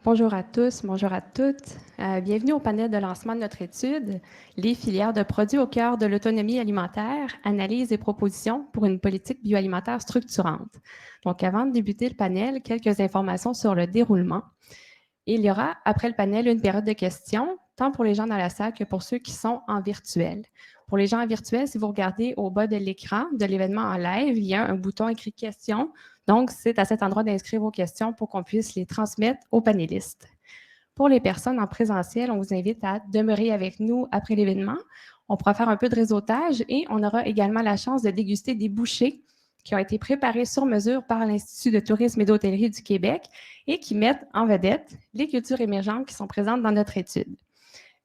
Bonjour à tous, bonjour à toutes. Bienvenue au panel de lancement de notre étude, les filières de produits au cœur de l'autonomie alimentaire, analyse et propositions pour une politique bioalimentaire structurante. Donc, avant de débuter le panel, quelques informations sur le déroulement. Il y aura, après le panel, une période de questions, tant pour les gens dans la salle que pour ceux qui sont en virtuel. Pour les gens en virtuel, si vous regardez au bas de l'écran de l'événement en live, il y a un bouton écrit questions. Donc, c'est à cet endroit d'inscrire vos questions pour qu'on puisse les transmettre aux panélistes. Pour les personnes en présentiel, on vous invite à demeurer avec nous après l'événement. On pourra faire un peu de réseautage et on aura également la chance de déguster des bouchées qui ont été préparés sur mesure par l'Institut de tourisme et d'hôtellerie du Québec et qui mettent en vedette les cultures émergentes qui sont présentes dans notre étude.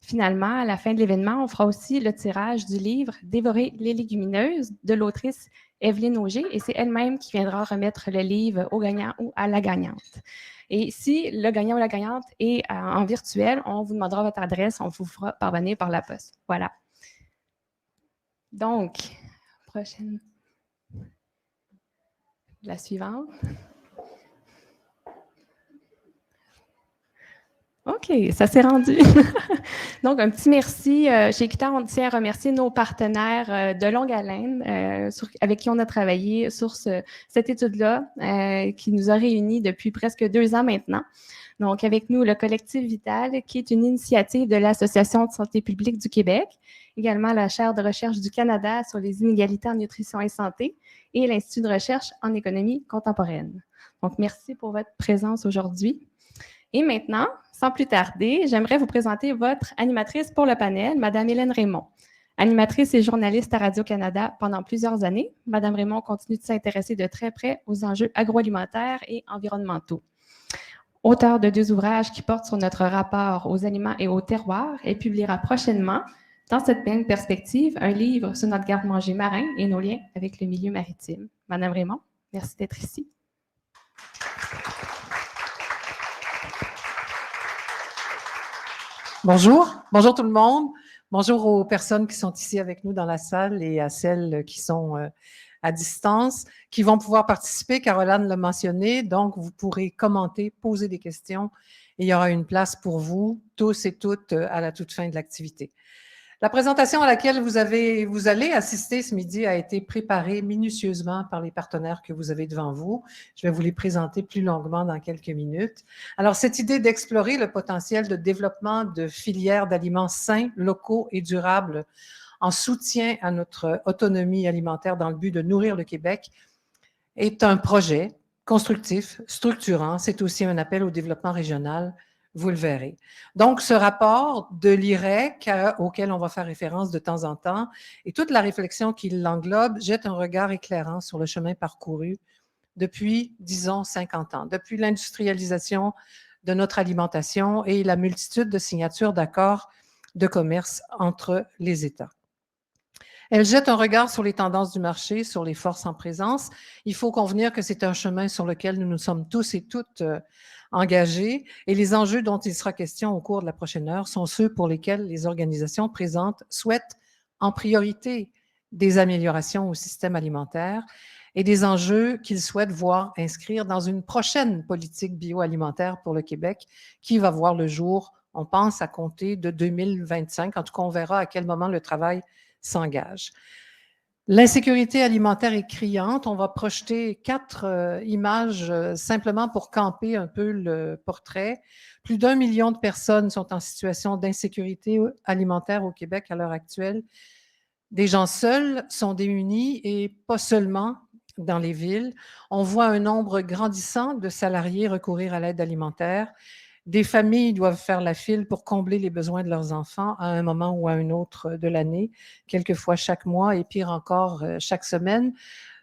Finalement, à la fin de l'événement, on fera aussi le tirage du livre « Dévorer les légumineuses » de l'autrice Evelyne Auger, et c'est elle-même qui viendra remettre le livre au gagnant ou à la gagnante. Et si le gagnant ou la gagnante est en virtuel, on vous demandera votre adresse, on vous fera parvenir par la poste. Voilà. Donc, prochaine. La suivante. OK, ça s'est rendu. Donc, un petit merci. Chez Equita, on tient à remercier nos partenaires de longue haleine avec qui on a travaillé sur cette étude-là qui nous a réunis depuis presque 2 ans maintenant. Donc, avec nous, le Collectif Vital, qui est une initiative de l'Association de santé publique du Québec, également la Chaire de recherche du Canada sur les inégalités en nutrition et santé et l'Institut de recherche en économie contemporaine. Donc, merci pour votre présence aujourd'hui. Et maintenant, sans plus tarder, j'aimerais vous présenter votre animatrice pour le panel, Mme Hélène Raymond. Animatrice et journaliste à Radio-Canada pendant plusieurs années, Mme Raymond continue de s'intéresser de très près aux enjeux agroalimentaires et environnementaux. Auteure de 2 ouvrages qui portent sur notre rapport aux aliments et aux terroirs, elle publiera prochainement, dans cette même perspective, un livre sur notre garde-manger marin et nos liens avec le milieu maritime. Mme Raymond, merci d'être ici. Bonjour, bonjour tout le monde. Bonjour aux personnes qui sont ici avec nous dans la salle et à celles qui sont à distance, qui vont pouvoir participer. Caroline l'a mentionné, donc vous pourrez commenter, poser des questions et il y aura une place pour vous, tous et toutes, à la toute fin de l'activité. La présentation à laquelle vous allez assister ce midi a été préparée minutieusement par les partenaires que vous avez devant vous. Je vais vous les présenter plus longuement dans quelques minutes. Alors, cette idée d'explorer le potentiel de développement de filières d'aliments sains, locaux et durables en soutien à notre autonomie alimentaire dans le but de nourrir le Québec est un projet constructif, structurant. C'est aussi un appel au développement régional. Vous le verrez. Donc, ce rapport de l'IREC, auquel on va faire référence de temps en temps, et toute la réflexion qui l'englobe, jette un regard éclairant sur le chemin parcouru depuis, disons, 50 ans, depuis l'industrialisation de notre alimentation et la multitude de signatures d'accords de commerce entre les États. Elle jette un regard sur les tendances du marché, sur les forces en présence. Il faut convenir que c'est un chemin sur lequel nous nous sommes tous et toutes engagés et les enjeux dont il sera question au cours de la prochaine heure sont ceux pour lesquels les organisations présentes souhaitent en priorité des améliorations au système alimentaire et des enjeux qu'ils souhaitent voir inscrire dans une prochaine politique bioalimentaire pour le Québec qui va voir le jour, on pense, à compter de 2025. En tout cas, on verra à quel moment le travail s'engage. L'insécurité alimentaire est criante. On va projeter 4 images simplement pour camper un peu le portrait. Plus d'1 million de personnes sont en situation d'insécurité alimentaire au Québec à l'heure actuelle. Des gens seuls sont démunis et pas seulement dans les villes. On voit un nombre grandissant de salariés recourir à l'aide alimentaire. Des familles doivent faire la file pour combler les besoins de leurs enfants à un moment ou à un autre de l'année, quelquefois chaque mois et pire encore chaque semaine.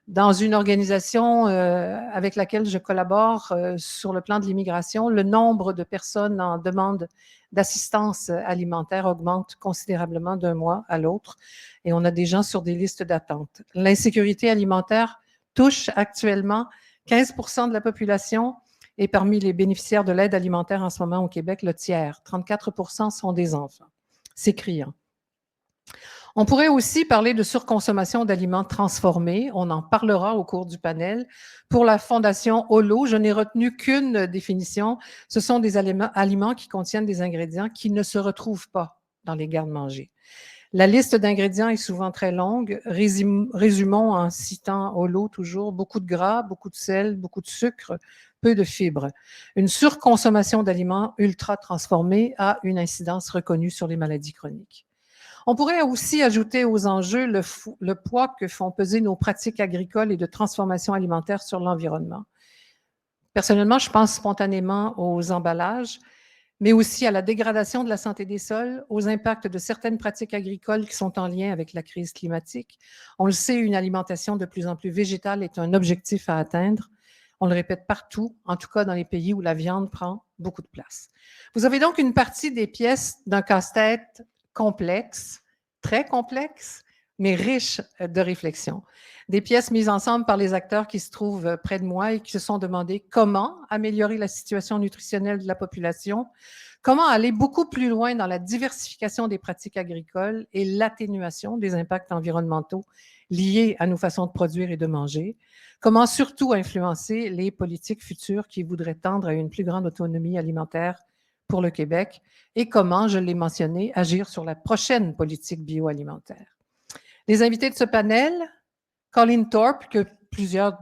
Dans une organisation avec laquelle je collabore sur le plan de l'immigration, le nombre de personnes en demande d'assistance alimentaire augmente considérablement d'un mois à l'autre et on a des gens sur des listes d'attente. L'insécurité alimentaire touche actuellement 15% de la population. Et parmi les bénéficiaires de l'aide alimentaire en ce moment au Québec, le tiers, 34% sont des enfants. C'est criant. On pourrait aussi parler de surconsommation d'aliments transformés. On en parlera au cours du panel. Pour la Fondation Holo, je n'ai retenu qu'une définition. Ce sont des aliments qui contiennent des ingrédients qui ne se retrouvent pas dans les garde-manger. La liste d'ingrédients est souvent très longue. Résumons en citant Holo toujours. Beaucoup de gras, beaucoup de sel, beaucoup de sucre, peu de fibres. Une surconsommation d'aliments ultra transformés a une incidence reconnue sur les maladies chroniques. On pourrait aussi ajouter aux enjeux le poids que font peser nos pratiques agricoles et de transformation alimentaire sur l'environnement. Personnellement, je pense spontanément aux emballages, mais aussi à la dégradation de la santé des sols, aux impacts de certaines pratiques agricoles qui sont en lien avec la crise climatique. On le sait, une alimentation de plus en plus végétale est un objectif à atteindre. On le répète partout, en tout cas dans les pays où la viande prend beaucoup de place. Vous avez donc une partie des pièces d'un casse-tête complexe, très complexe, mais riche de réflexion. Des pièces mises ensemble par les acteurs qui se trouvent près de moi et qui se sont demandé comment améliorer la situation nutritionnelle de la population, comment aller beaucoup plus loin dans la diversification des pratiques agricoles et l'atténuation des impacts environnementaux liés à nos façons de produire et de manger, comment surtout influencer les politiques futures qui voudraient tendre à une plus grande autonomie alimentaire pour le Québec et comment, je l'ai mentionné, agir sur la prochaine politique bioalimentaire. Les invités de ce panel, Colleen Thorpe, que plusieurs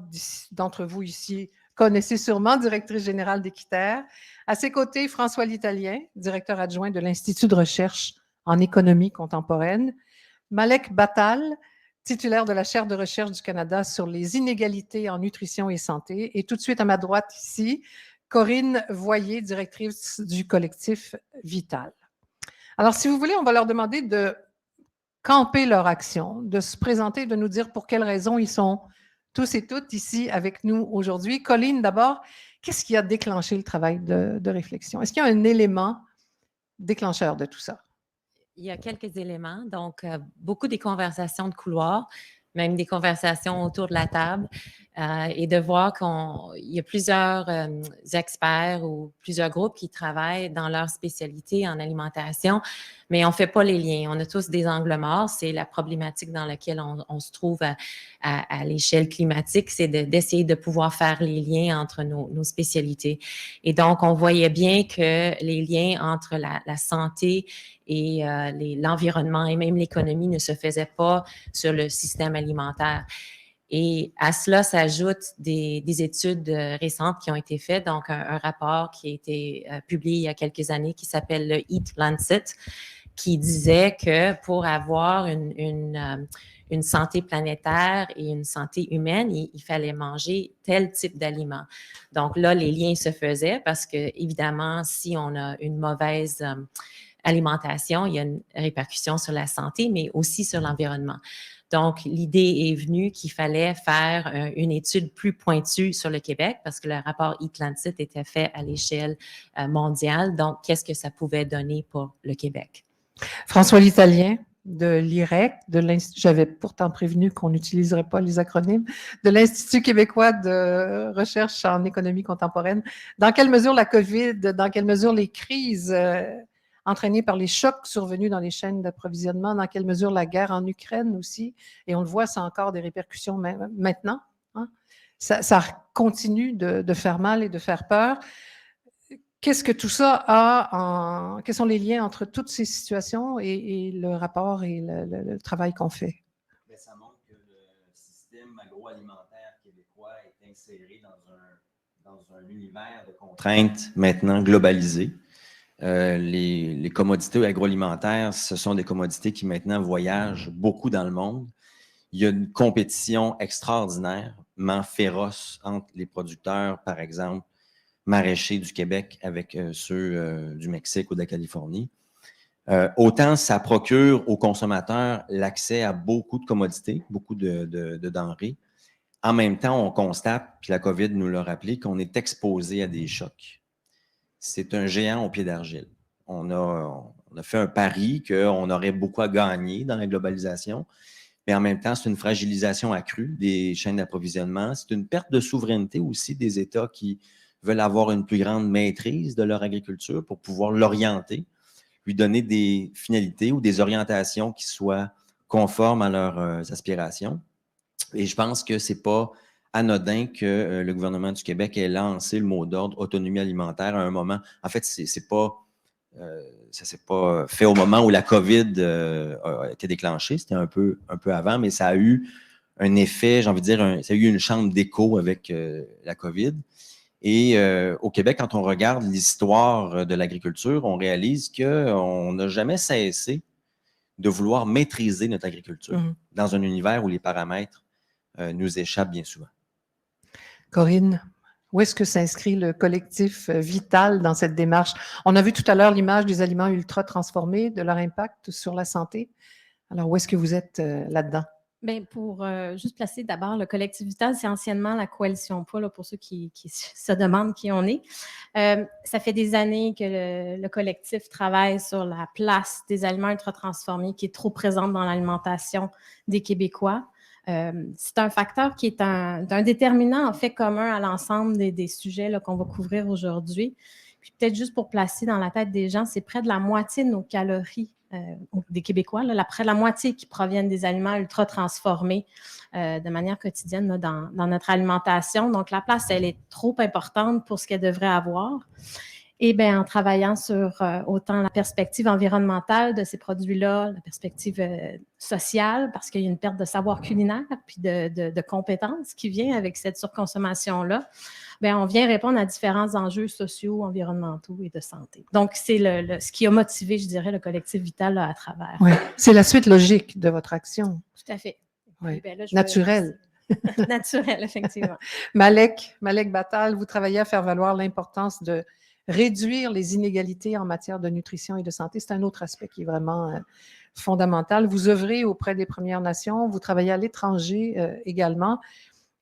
d'entre vous ici connaissez sûrement, directrice générale d'Équiterre. À ses côtés, François L'Italien, directeur adjoint de l'Institut de recherche en économie contemporaine. Malek Batal, titulaire de la chaire de recherche du Canada sur les inégalités en nutrition et santé. Et tout de suite à ma droite ici, Corinne Voyer, directrice du collectif Vital. Alors, si vous voulez, on va leur demander de camper leur action, de se présenter, de nous dire pour quelles raisons ils sont tous et toutes ici avec nous aujourd'hui. Colleen, d'abord, qu'est-ce qui a déclenché le travail de réflexion? Est-ce qu'il y a un élément déclencheur de tout ça? Il y a quelques éléments, donc beaucoup des conversations de couloir, même des conversations autour de la table, et de voir qu'il y a plusieurs experts ou plusieurs groupes qui travaillent dans leur spécialité en alimentation, mais on ne fait pas les liens. On a tous des angles morts. C'est la problématique dans laquelle on se trouve à l'échelle climatique, c'est d'essayer de pouvoir faire les liens entre nos spécialités. Et donc, on voyait bien que les liens entre la santé et l'environnement et même l'économie ne se faisaient pas sur le système alimentaire. Et à cela s'ajoutent des études récentes qui ont été faites, donc un rapport qui a été publié il y a quelques années qui s'appelle le Eat Lancet, qui disait que pour avoir une santé planétaire et une santé humaine, il fallait manger tel type d'aliments. Donc là, les liens se faisaient parce que, évidemment, si on a une mauvaise alimentation, il y a une répercussion sur la santé, mais aussi sur l'environnement. Donc, l'idée est venue qu'il fallait faire une étude plus pointue sur le Québec parce que le rapport Eat Lancet était fait à l'échelle mondiale. Donc, qu'est-ce que ça pouvait donner pour le Québec? François L'Italien de l'IREC, j'avais pourtant prévenu qu'on n'utiliserait pas les acronymes, de l'Institut québécois de recherche en économie contemporaine. Dans quelle mesure la COVID, dans quelle mesure les crises entraînées par les chocs survenus dans les chaînes d'approvisionnement, dans quelle mesure la guerre en Ukraine aussi, et on le voit, ça a encore des répercussions maintenant, hein? Ça continue de faire mal et de faire peur. Qu'est-ce que tout ça a quels sont les liens entre toutes ces situations et le rapport et le travail qu'on fait? Bien, ça montre que le système agroalimentaire québécois est inséré dans un univers de contraintes maintenant globalisé. Les commodités agroalimentaires, ce sont des commodités qui maintenant voyagent beaucoup dans le monde. Il y a une compétition extraordinairement féroce entre les producteurs, par exemple, maraîchers du Québec avec ceux du Mexique ou de la Californie. Autant ça procure aux consommateurs l'accès à beaucoup de commodités, beaucoup de denrées. En même temps, on constate, puis la COVID nous l'a rappelé, qu'on est exposé à des chocs. C'est un géant au pied d'argile. On a fait un pari qu'on aurait beaucoup à gagner dans la globalisation, mais en même temps, c'est une fragilisation accrue des chaînes d'approvisionnement. C'est une perte de souveraineté aussi des États qui veulent avoir une plus grande maîtrise de leur agriculture pour pouvoir l'orienter, lui donner des finalités ou des orientations qui soient conforme à leurs aspirations. Et je pense que ce n'est pas anodin que le gouvernement du Québec ait lancé le mot d'ordre autonomie alimentaire à un moment. En fait, ça ne s'est pas fait au moment où la COVID a été déclenchée. C'était un peu avant, mais ça a eu un effet, j'ai envie de dire, ça a eu une chambre d'écho avec la COVID. Et au Québec, quand on regarde l'histoire de l'agriculture, on réalise qu'on n'a jamais cessé de vouloir maîtriser notre agriculture dans un univers où les paramètres nous échappent bien souvent. Corinne, où est-ce que s'inscrit le collectif Vital dans cette démarche? On a vu tout à l'heure l'image des aliments ultra transformés, de leur impact sur la santé. Alors, où est-ce que vous êtes là-dedans? Bien, pour juste placer d'abord le collectif Vital, c'est anciennement la Coalition PA, là, pour ceux qui se demandent qui on est. Ça fait des années que le collectif travaille sur la place des aliments ultra-transformés qui est trop présente dans l'alimentation des Québécois. C'est un facteur qui est un déterminant en fait commun à l'ensemble des sujets là, qu'on va couvrir aujourd'hui. Puis peut-être juste pour placer dans la tête des gens, c'est près de la moitié de nos calories des Québécois, là, près de la moitié qui proviennent des aliments ultra transformés de manière quotidienne là, dans notre alimentation. Donc, la place, elle est trop importante pour ce qu'elle devrait avoir. Et bien, en travaillant sur autant la perspective environnementale de ces produits-là, la perspective sociale, parce qu'il y a une perte de savoir culinaire puis de compétences qui vient avec cette surconsommation-là, bien, on vient répondre à différents enjeux sociaux, environnementaux et de santé. Donc, c'est ce qui a motivé, je dirais, le collectif Vital là, à travers. Oui, c'est la suite logique de votre action. Tout à fait. Oui. Bien, là, naturel. Naturel, effectivement. Malek Battal, vous travaillez à faire valoir l'importance de réduire les inégalités en matière de nutrition et de santé. C'est un autre aspect qui est vraiment fondamental. Vous œuvrez auprès des Premières Nations, vous travaillez à l'étranger également.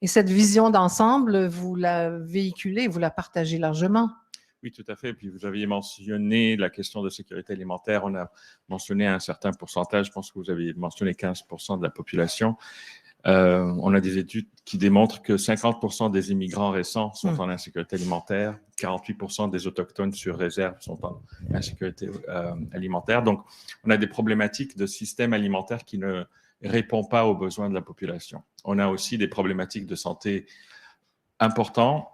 Et cette vision d'ensemble, vous la véhiculez, vous la partagez largement. Oui, tout à fait. Puis vous aviez mentionné la question de sécurité alimentaire. On a mentionné un certain pourcentage. Je pense que vous avez mentionné 15% de la population. On a des études qui démontrent que 50% des immigrants récents sont en insécurité alimentaire, 48% des autochtones sur réserve sont en insécurité alimentaire. Donc, on a des problématiques de système alimentaire qui ne répondent pas aux besoins de la population. On a aussi des problématiques de santé importantes,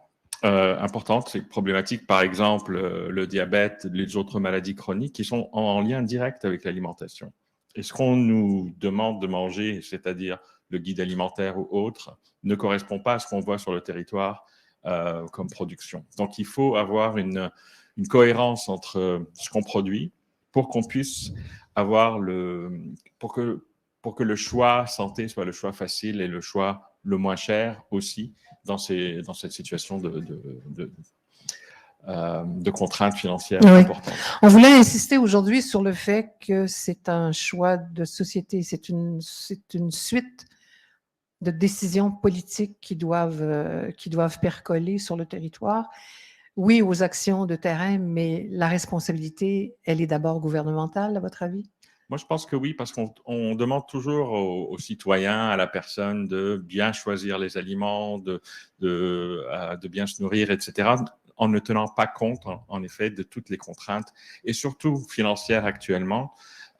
ces problématiques, par exemple, le diabète, les autres maladies chroniques qui sont en lien direct avec l'alimentation. Et ce qu'on nous demande de manger, c'est-à-dire le guide alimentaire ou autre, ne correspond pas à ce qu'on voit sur le territoire comme production. Donc, il faut avoir une cohérence entre ce qu'on produit pour qu'on puisse avoir pour que le choix santé soit le choix facile et le choix le moins cher aussi dans cette situation de contraintes financières importantes. On voulait insister aujourd'hui sur le fait que c'est un choix de société, c'est une suite de décisions politiques qui doivent percoler sur le territoire. Oui, aux actions de terrain, mais la responsabilité, elle est d'abord gouvernementale, à votre avis? Moi, je pense que oui, parce qu'on demande toujours aux citoyens, à la personne de bien choisir les aliments, de bien se nourrir, etc., en ne tenant pas compte, en effet, de toutes les contraintes, et surtout financières actuellement.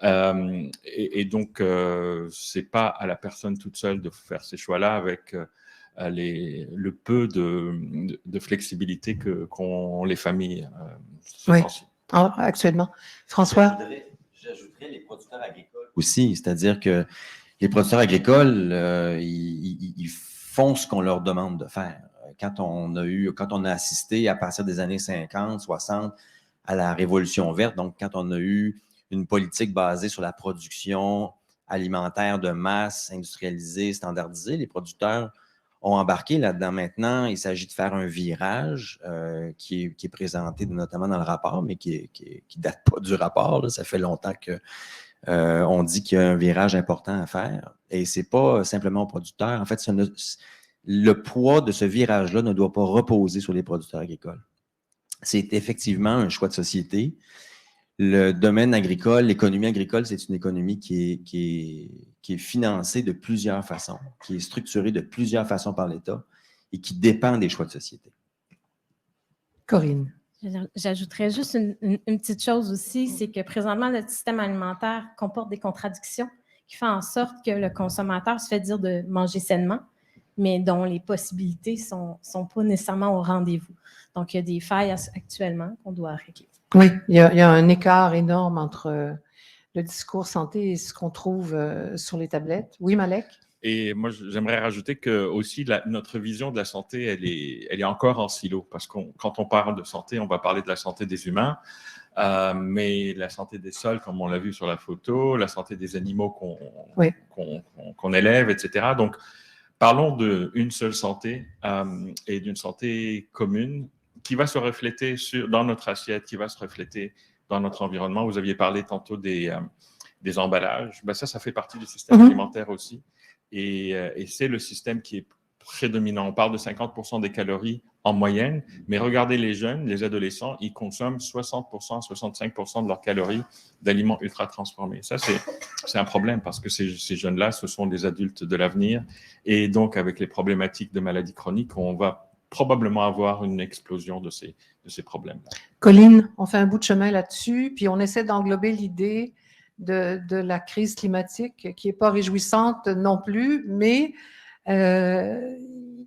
Et donc, ce n'est pas à la personne toute seule de faire ces choix-là avec le peu de flexibilité qu'ont les familles. Oui, actuellement. François? J'ajouterais les producteurs agricoles aussi, c'est-à-dire que les producteurs agricoles, ils font ce qu'on leur demande de faire. Quand on a assisté à partir des années 50, 60 à la Révolution verte, donc quand on a eu une politique basée sur la production alimentaire de masse, industrialisée, standardisée, les producteurs ont embarqué là-dedans. Maintenant, il s'agit de faire un virage qui est présenté notamment dans le rapport, mais qui ne date pas du rapport. Là. Ça fait longtemps qu'on dit qu'il y a un virage important à faire. Et ce n'est pas simplement aux producteurs. En fait, le poids de ce virage-là ne doit pas reposer sur les producteurs agricoles. C'est effectivement un choix de société. Le domaine agricole, l'économie agricole, c'est une économie qui est financée de plusieurs façons, qui est structurée de plusieurs façons par l'État et qui dépend des choix de société. Corinne. J'ajouterais juste une petite chose aussi, c'est que présentement, notre système alimentaire comporte des contradictions qui fait en sorte que le consommateur se fait dire de manger sainement, mais dont les possibilités ne sont pas nécessairement au rendez-vous. Donc, il y a des failles actuellement qu'on doit régler. Oui, il y a un écart énorme entre le discours santé et ce qu'on trouve sur les tablettes. Oui, Malek? Et moi, j'aimerais rajouter que aussi notre vision de la santé, elle est encore en silo, parce que quand on parle de santé, on va parler de la santé des humains, mais la santé des sols, comme on l'a vu sur la photo, la santé des animaux qu'on élève, etc. Donc, parlons d'une seule santé et d'une santé commune qui va se refléter dans notre assiette, qui va se refléter dans notre environnement. Vous aviez parlé tantôt des emballages. Ben ça fait partie du système alimentaire aussi. Et c'est le système qui est prédominant. On parle de 50% des calories en moyenne, mais regardez les jeunes, les adolescents, ils consomment 60%, 65% de leurs calories d'aliments ultra transformés. Ça, c'est un problème parce que ces jeunes-là, ce sont des adultes de l'avenir. Et donc, avec les problématiques de maladies chroniques, on va probablement avoir une explosion de ces problèmes-là. Colline, on fait un bout de chemin là-dessus, puis on essaie d'englober l'idée de la crise climatique qui n'est pas réjouissante non plus, mais il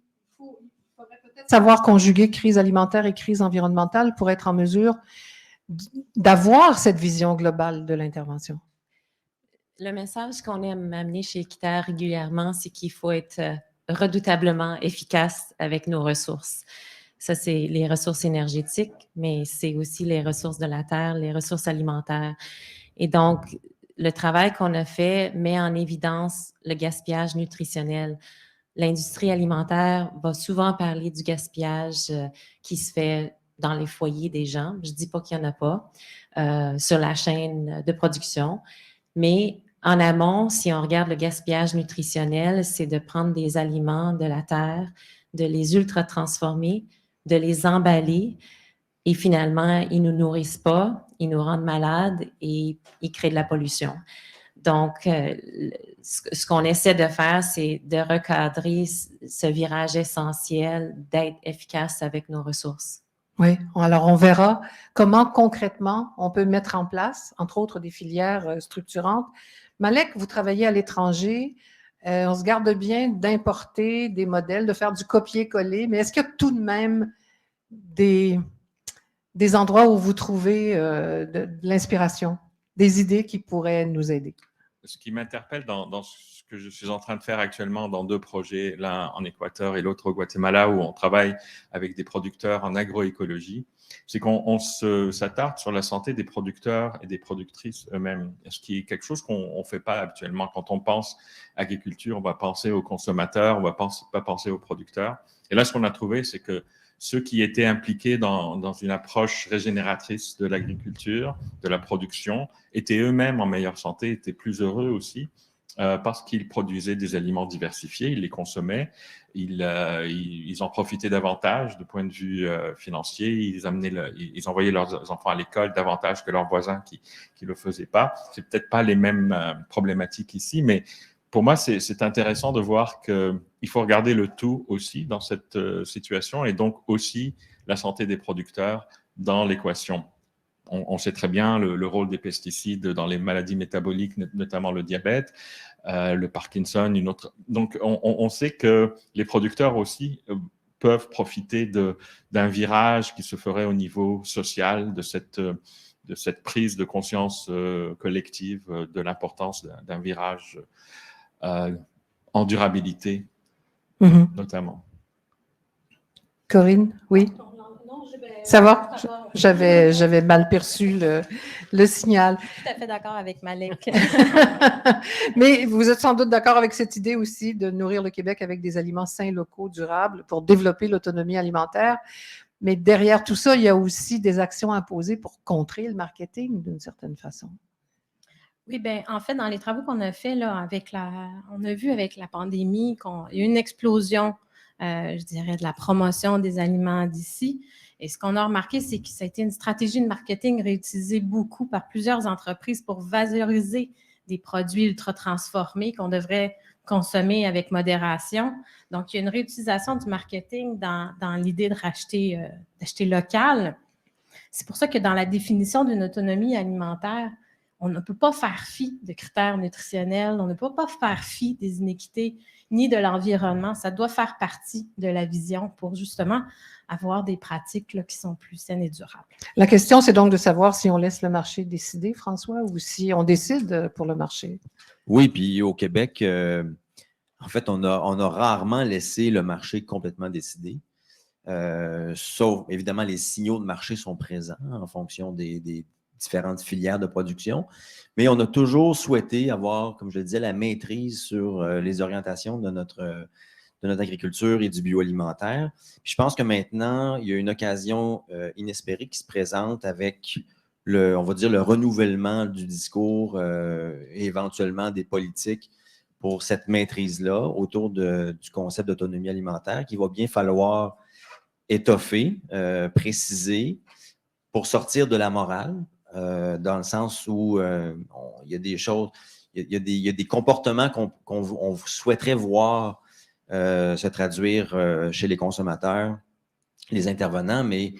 faudrait peut-être savoir conjuguer crise alimentaire et crise environnementale pour être en mesure d'avoir cette vision globale de l'intervention. Le message qu'on aime amener chez Équiterre régulièrement, c'est qu'il faut être redoutablement efficace avec nos ressources. Ça, c'est les ressources énergétiques, mais c'est aussi les ressources de la terre, les ressources alimentaires. Et donc, le travail qu'on a fait met en évidence le gaspillage nutritionnel. L'industrie alimentaire va souvent parler du gaspillage qui se fait dans les foyers des gens. Je ne dis pas qu'il n'y en a pas sur la chaîne de production, mais en amont, si on regarde le gaspillage nutritionnel, c'est de prendre des aliments de la terre, de les ultra-transformer, de les emballer, et finalement, ils ne nous nourrissent pas, ils nous rendent malades et ils créent de la pollution. Donc, ce qu'on essaie de faire, c'est de recadrer ce virage essentiel d'être efficace avec nos ressources. Oui, alors on verra comment concrètement on peut mettre en place, entre autres, des filières structurantes. Malek, vous travaillez à l'étranger, on se garde bien d'importer des modèles, de faire du copier-coller, mais est-ce qu'il y a tout de même des endroits où vous trouvez de l'inspiration, des idées qui pourraient nous aider? Ce qui m'interpelle dans ce que je suis en train de faire actuellement dans 2 projets, l'un en Équateur et l'autre au Guatemala, où on travaille avec des producteurs en agroécologie, c'est qu'on s'attarde sur la santé des producteurs et des productrices eux-mêmes, ce qui est quelque chose qu'on ne fait pas habituellement. Quand on pense agriculture, on va penser aux consommateurs, on ne va pas penser aux producteurs. Et là, ce qu'on a trouvé, c'est que ceux qui étaient impliqués dans une approche régénératrice de l'agriculture, de la production, étaient eux-mêmes en meilleure santé, étaient plus heureux aussi, parce qu'ils produisaient des aliments diversifiés, ils les consommaient, ils en profitaient davantage de point de vue financier, ils envoyaient leurs enfants à l'école davantage que leurs voisins qui ne le faisaient pas. C'est peut-être pas les mêmes problématiques ici, mais pour moi, c'est intéressant de voir qu'il faut regarder le tout aussi dans cette situation et donc aussi la santé des producteurs dans l'équation. On sait très bien le rôle des pesticides dans les maladies métaboliques, notamment le diabète, le Parkinson, une autre. Donc, on sait que les producteurs aussi peuvent profiter d'un virage qui se ferait au niveau social, de cette prise de conscience collective de l'importance d'un virage en durabilité, notamment. Corinne, oui? Ça va? J'avais mal perçu le signal. Tout à fait d'accord avec Malek. Mais vous êtes sans doute d'accord avec cette idée aussi de nourrir le Québec avec des aliments sains, locaux, durables pour développer l'autonomie alimentaire. Mais derrière tout ça, il y a aussi des actions à poser pour contrer le marketing d'une certaine façon. Oui, bien, en fait, dans les travaux qu'on a faits, là, on a vu avec la pandémie qu'il y a eu une explosion, je dirais, de la promotion des aliments d'ici. Et ce qu'on a remarqué, c'est que ça a été une stratégie de marketing réutilisée beaucoup par plusieurs entreprises pour valoriser des produits ultra transformés qu'on devrait consommer avec modération. Donc, il y a une réutilisation du marketing dans l'idée d'acheter local. C'est pour ça que dans la définition d'une autonomie alimentaire, on ne peut pas faire fi de critères nutritionnels, on ne peut pas faire fi des inéquités ni de l'environnement. Ça doit faire partie de la vision pour justement avoir des pratiques là, qui sont plus saines et durables. La question, c'est donc de savoir si on laisse le marché décider, François, ou si on décide pour le marché. Oui, puis au Québec, en fait, on a rarement laissé le marché complètement décider. Sauf, évidemment, les signaux de marché sont présents en fonction des différentes filières de production, mais on a toujours souhaité avoir, comme je le disais, la maîtrise sur les orientations de notre agriculture et du bioalimentaire. Puis je pense que maintenant, il y a une occasion inespérée qui se présente avec on va dire, le renouvellement du discours et éventuellement des politiques pour cette maîtrise-là autour du concept d'autonomie alimentaire qu'il va bien falloir étoffer, préciser pour sortir de la morale, dans le sens où il y a des choses, il y a des comportements qu'on souhaiterait voir se traduire chez les consommateurs, les intervenants, mais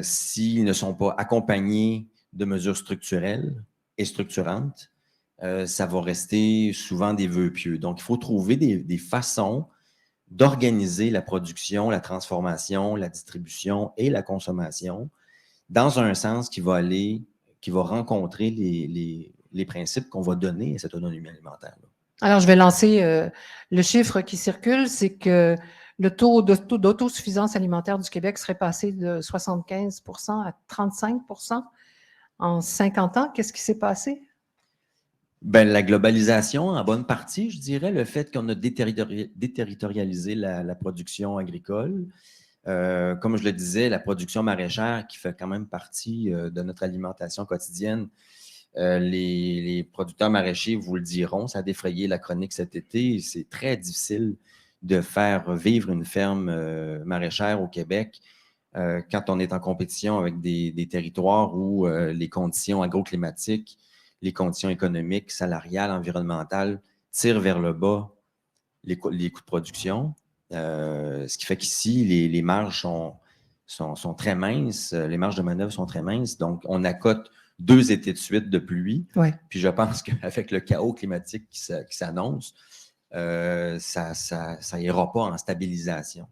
s'ils ne sont pas accompagnés de mesures structurelles et structurantes, ça va rester souvent des vœux pieux. Donc, il faut trouver des façons d'organiser la production, la transformation, la distribution et la consommation dans un sens qui va rencontrer les principes qu'on va donner à cette autonomie alimentaire. Alors, je vais lancer le chiffre qui circule, c'est que le taux d'autosuffisance alimentaire du Québec serait passé de 75 % à 35 % en 50 ans. Qu'est-ce qui s'est passé? Ben, la globalisation, en bonne partie, je dirais, le fait qu'on a déterritorialisé la production agricole. Comme je le disais, la production maraîchère qui fait quand même partie de notre alimentation quotidienne. Les producteurs maraîchers vous le diront, ça a défrayé la chronique cet été. C'est très difficile de faire vivre une ferme maraîchère au Québec quand on est en compétition avec des territoires où les conditions agroclimatiques, les conditions économiques, salariales, environnementales tirent vers le bas les coûts de production. Ce qui fait qu'ici, les marges sont très minces, les marges de manœuvre sont très minces. Donc, on accote 2 étés de suite de pluie. Ouais. Puis je pense qu'avec le chaos climatique qui s'annonce, ça n'ira pas en stabilisation.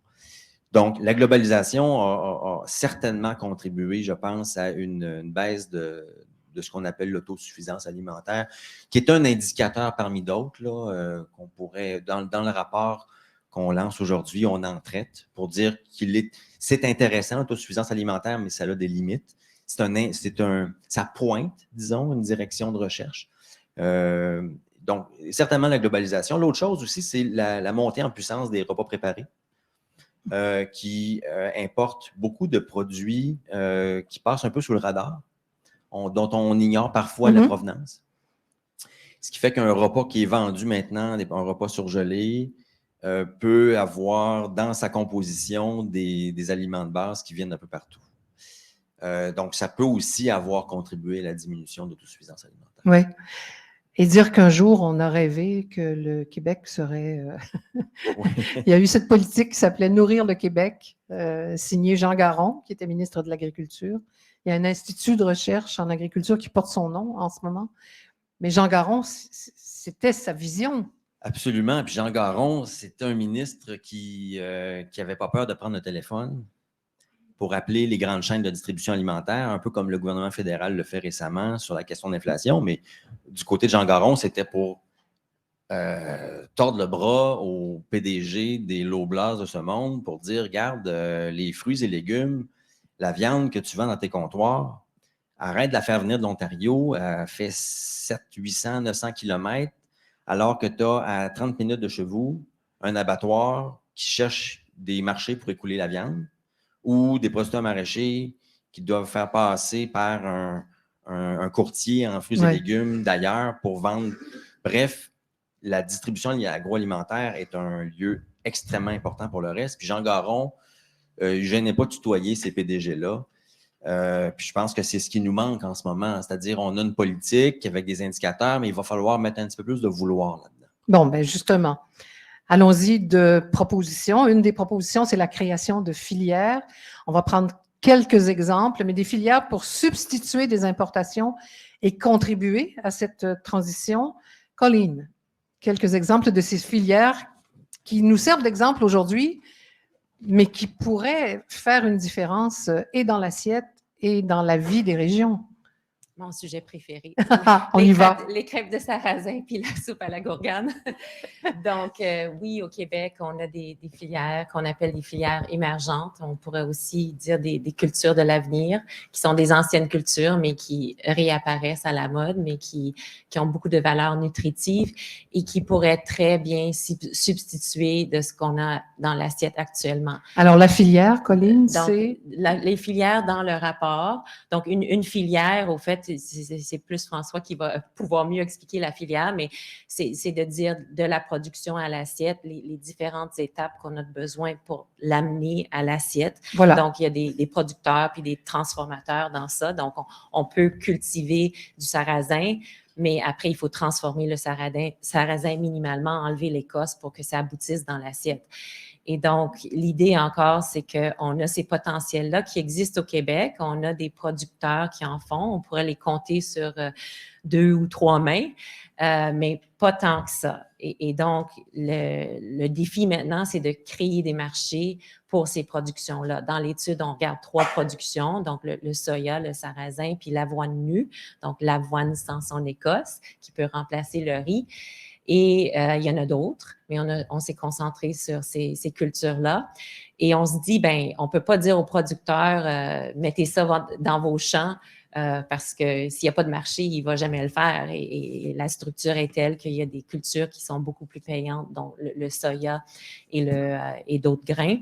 Donc, la globalisation a certainement contribué, je pense, à une baisse de ce qu'on appelle l'autosuffisance alimentaire, qui est un indicateur parmi d'autres qu'on pourrait, dans le rapport qu'on lance aujourd'hui, on en traite pour dire c'est intéressant, l'autosuffisance alimentaire, mais ça a des limites. Ça pointe, disons, une direction de recherche. Donc, certainement la globalisation. L'autre chose aussi, c'est la montée en puissance des repas préparés qui importent beaucoup de produits qui passent un peu sous le radar, dont on ignore parfois la provenance. Ce qui fait qu'un repas qui est vendu maintenant, un repas surgelé, peut avoir dans sa composition des aliments de base qui viennent un peu partout. Donc, ça peut aussi avoir contribué à la diminution de l'autosuffisance alimentaire. Oui. Et dire qu'un jour, on a rêvé que le Québec serait... Oui. Il y a eu cette politique qui s'appelait « Nourrir le Québec », signée Jean Garon, qui était ministre de l'Agriculture. Il y a un institut de recherche en agriculture qui porte son nom en ce moment. Mais Jean Garon, c'était sa vision. Absolument. Puis Jean Garon, c'était un ministre qui n'avait pas peur de prendre le téléphone pour appeler les grandes chaînes de distribution alimentaire, un peu comme le gouvernement fédéral le fait récemment sur la question de l'inflation. Mais du côté de Jean Garon, c'était pour tordre le bras au PDG des Loblaws de ce monde pour dire, regarde, les fruits et légumes, la viande que tu vends dans tes comptoirs, arrête de la faire venir de l'Ontario, elle fait 700, 800, 900 km, alors que tu as à 30 minutes de chez vous un abattoir qui cherche des marchés pour écouler la viande ou des producteurs maraîchers qui doivent faire passer par un courtier en fruits et légumes d'ailleurs pour vendre. Bref, la distribution agroalimentaire est un lieu extrêmement important pour le reste. Puis Jean Garon, je n'ai pas tutoyé ces PDG-là. Puis je pense que c'est ce qui nous manque en ce moment. C'est-à-dire, on a une politique avec des indicateurs, mais il va falloir mettre un petit peu plus de vouloir là-dedans. Bon, bien justement, allons-y de propositions. Une des propositions, c'est la création de filières. On va prendre quelques exemples, mais des filières pour substituer des importations et contribuer à cette transition. Colleen, quelques exemples de ces filières qui nous servent d'exemple aujourd'hui, mais qui pourraient faire une différence et dans l'assiette et dans la vie des régions. Mon sujet préféré. On y va. Les crêpes de sarrasin puis la soupe à la gourgane. Donc, oui, au Québec, on a des filières qu'on appelle des filières émergentes. On pourrait aussi dire des cultures de l'avenir, qui sont des anciennes cultures, mais qui réapparaissent à la mode, mais qui ont beaucoup de valeurs nutritives et qui pourraient très bien substituer de ce qu'on a dans l'assiette actuellement. Alors, la filière, Colleen, c'est? Les filières dans le rapport. Donc, une filière, au fait, c'est plus François qui va pouvoir mieux expliquer la filière, mais c'est de dire de la production à l'assiette, les différentes étapes qu'on a besoin pour l'amener à l'assiette. Voilà. Donc, il y a des producteurs puis des transformateurs dans ça. Donc, on peut cultiver du sarrasin, mais après, il faut transformer le sarrasin minimalement, enlever l'écorce pour que ça aboutisse dans l'assiette. Et donc, l'idée encore, c'est qu'on a ces potentiels-là qui existent au Québec. On a des producteurs qui en font. On pourrait les compter sur 2 ou 3 mains, mais pas tant que ça. Et donc, le défi maintenant, c'est de créer des marchés pour ces productions-là. Dans l'étude, on regarde 3 productions, donc le soya, le sarrasin, puis l'avoine nue, donc l'avoine sans son écorce, qui peut remplacer le riz. Et il y en a d'autres, mais on s'est concentré sur ces cultures-là. Et on se dit, ben, on ne peut pas dire aux producteurs, mettez ça dans vos champs, parce que s'il n'y a pas de marché, il ne va jamais le faire. Et la structure est telle qu'il y a des cultures qui sont beaucoup plus payantes, dont le soya et d'autres grains.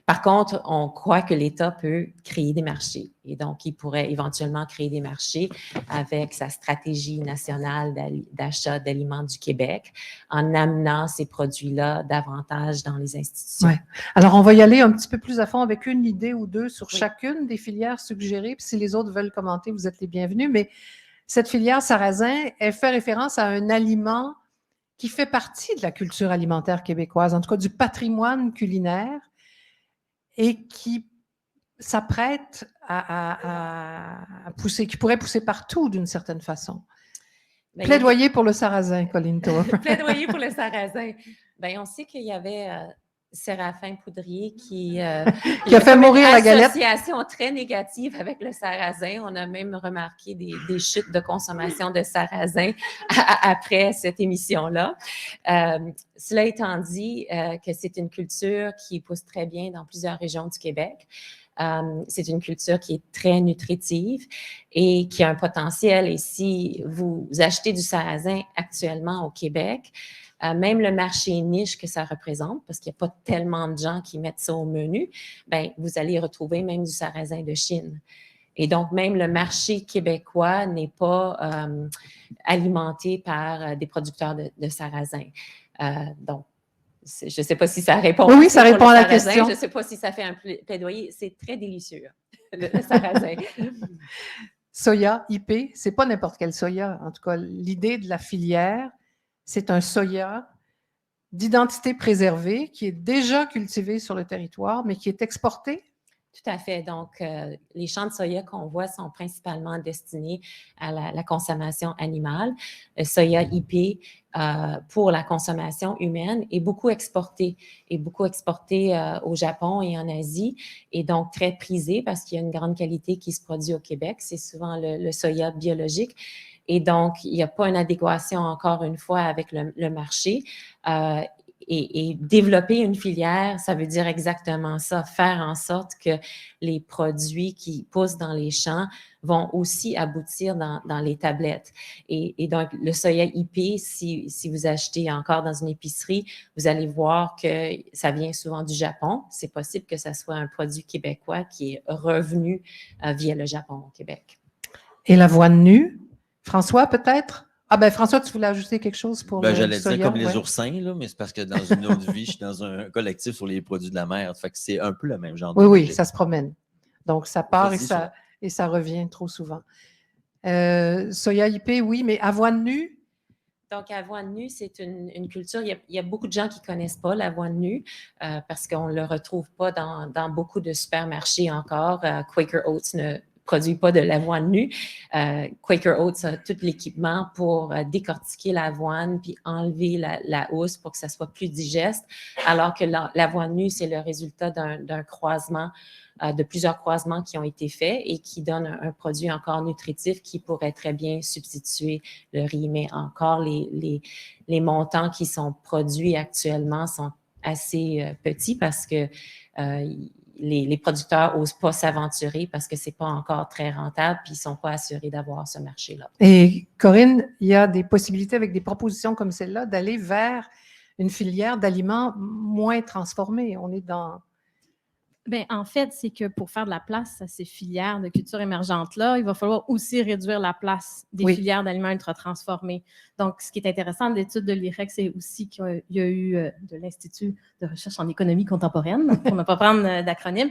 Par contre, on croit que l'État peut créer des marchés et donc il pourrait éventuellement créer des marchés avec sa stratégie nationale d'achat d'aliments du Québec en amenant ces produits-là davantage dans les institutions. Ouais. Alors, on va y aller un petit peu plus à fond avec une idée ou deux sur chacune des filières suggérées. Puis si les autres veulent commenter, vous êtes les bienvenus. Mais cette filière sarrasin, elle fait référence à un aliment qui fait partie de la culture alimentaire québécoise, en tout cas du patrimoine culinaire, et qui s'apprête à pousser, qui pourrait pousser partout d'une certaine façon. Ben, plaidoyer pour le sarrasin, Colleen Thorpe. Plaidoyer pour le sarrasin. Bien, on sait qu'il y avait Séraphin Poudrier qui a fait mourir la galette. Une association très négative avec le sarrasin. On a même remarqué des chutes de consommation de sarrasin après cette émission-là. Cela étant dit, que c'est une culture qui pousse très bien dans plusieurs régions du Québec. C'est une culture qui est très nutritive et qui a un potentiel. Et si vous achetez du sarrasin actuellement au Québec, même le marché niche que ça représente, parce qu'il n'y a pas tellement de gens qui mettent ça au menu, bien, vous allez retrouver même du sarrasin de Chine. Et donc, même le marché québécois n'est pas alimenté par des producteurs de sarrasin. Donc, je ne sais pas si ça répond. Oui, ça répond à la question. Je ne sais pas si ça fait un plaidoyer. C'est très délicieux, le sarrasin. Soya, IP, ce n'est pas n'importe quel soya. En tout cas, l'idée de la filière, c'est un soya d'identité préservée qui est déjà cultivé sur le territoire, mais qui est exporté. Tout à fait. Donc, les champs de soya qu'on voit sont principalement destinés à la consommation animale. Le soya IP pour la consommation humaine est beaucoup exporté au Japon et en Asie, et donc très prisé parce qu'il y a une grande qualité qui se produit au Québec. C'est souvent le soya biologique. Et donc, il n'y a pas une adéquation, encore une fois, avec le marché. Et développer une filière, ça veut dire exactement ça, faire en sorte que les produits qui poussent dans les champs vont aussi aboutir dans les tablettes. Et donc, le soya IP, si vous achetez encore dans une épicerie, vous allez voir que ça vient souvent du Japon. C'est possible que ça soit un produit québécois qui est revenu via le Japon au Québec. Et l'avoine nue? François, peut-être? Ah ben François, tu voulais ajouter quelque chose pour le j'allais soya, dire comme les oursins, là, mais c'est parce que dans une autre vie, je suis dans un collectif sur les produits de la mer. Fait que c'est un peu le même genre de Oui, ça se promène. Donc, ça part et ça revient trop souvent. Soya IP, oui, mais avoine nue? Donc, avoine nue, c'est une culture. Il y a beaucoup de gens qui ne connaissent pas l'avoine nue parce qu'on ne le retrouve pas dans beaucoup de supermarchés encore. Quaker Oats ne produit pas de l'avoine nue. Quaker Oats a tout l'équipement pour décortiquer l'avoine puis enlever la housse pour que ça soit plus digeste, alors que l'avoine nue, c'est le résultat d'un croisement, de plusieurs croisements qui ont été faits et qui donnent un produit encore nutritif qui pourrait très bien substituer le riz. Mais encore, les montants qui sont produits actuellement sont assez petits parce que les producteurs n'osent pas s'aventurer parce que ce n'est pas encore très rentable puis ils ne sont pas assurés d'avoir ce marché-là. Et Corinne, il y a des possibilités avec des propositions comme celle-là d'aller vers une filière d'aliments moins transformés. On est dans... Bien, en fait, c'est que pour faire de la place à ces filières de culture émergente-là, il va falloir aussi réduire la place des filières d'aliments ultra transformés. Donc, ce qui est intéressant de l'étude de l'IREC, c'est aussi qu'il y a eu de l'Institut de recherche en économie contemporaine, pour ne pas prendre d'acronyme.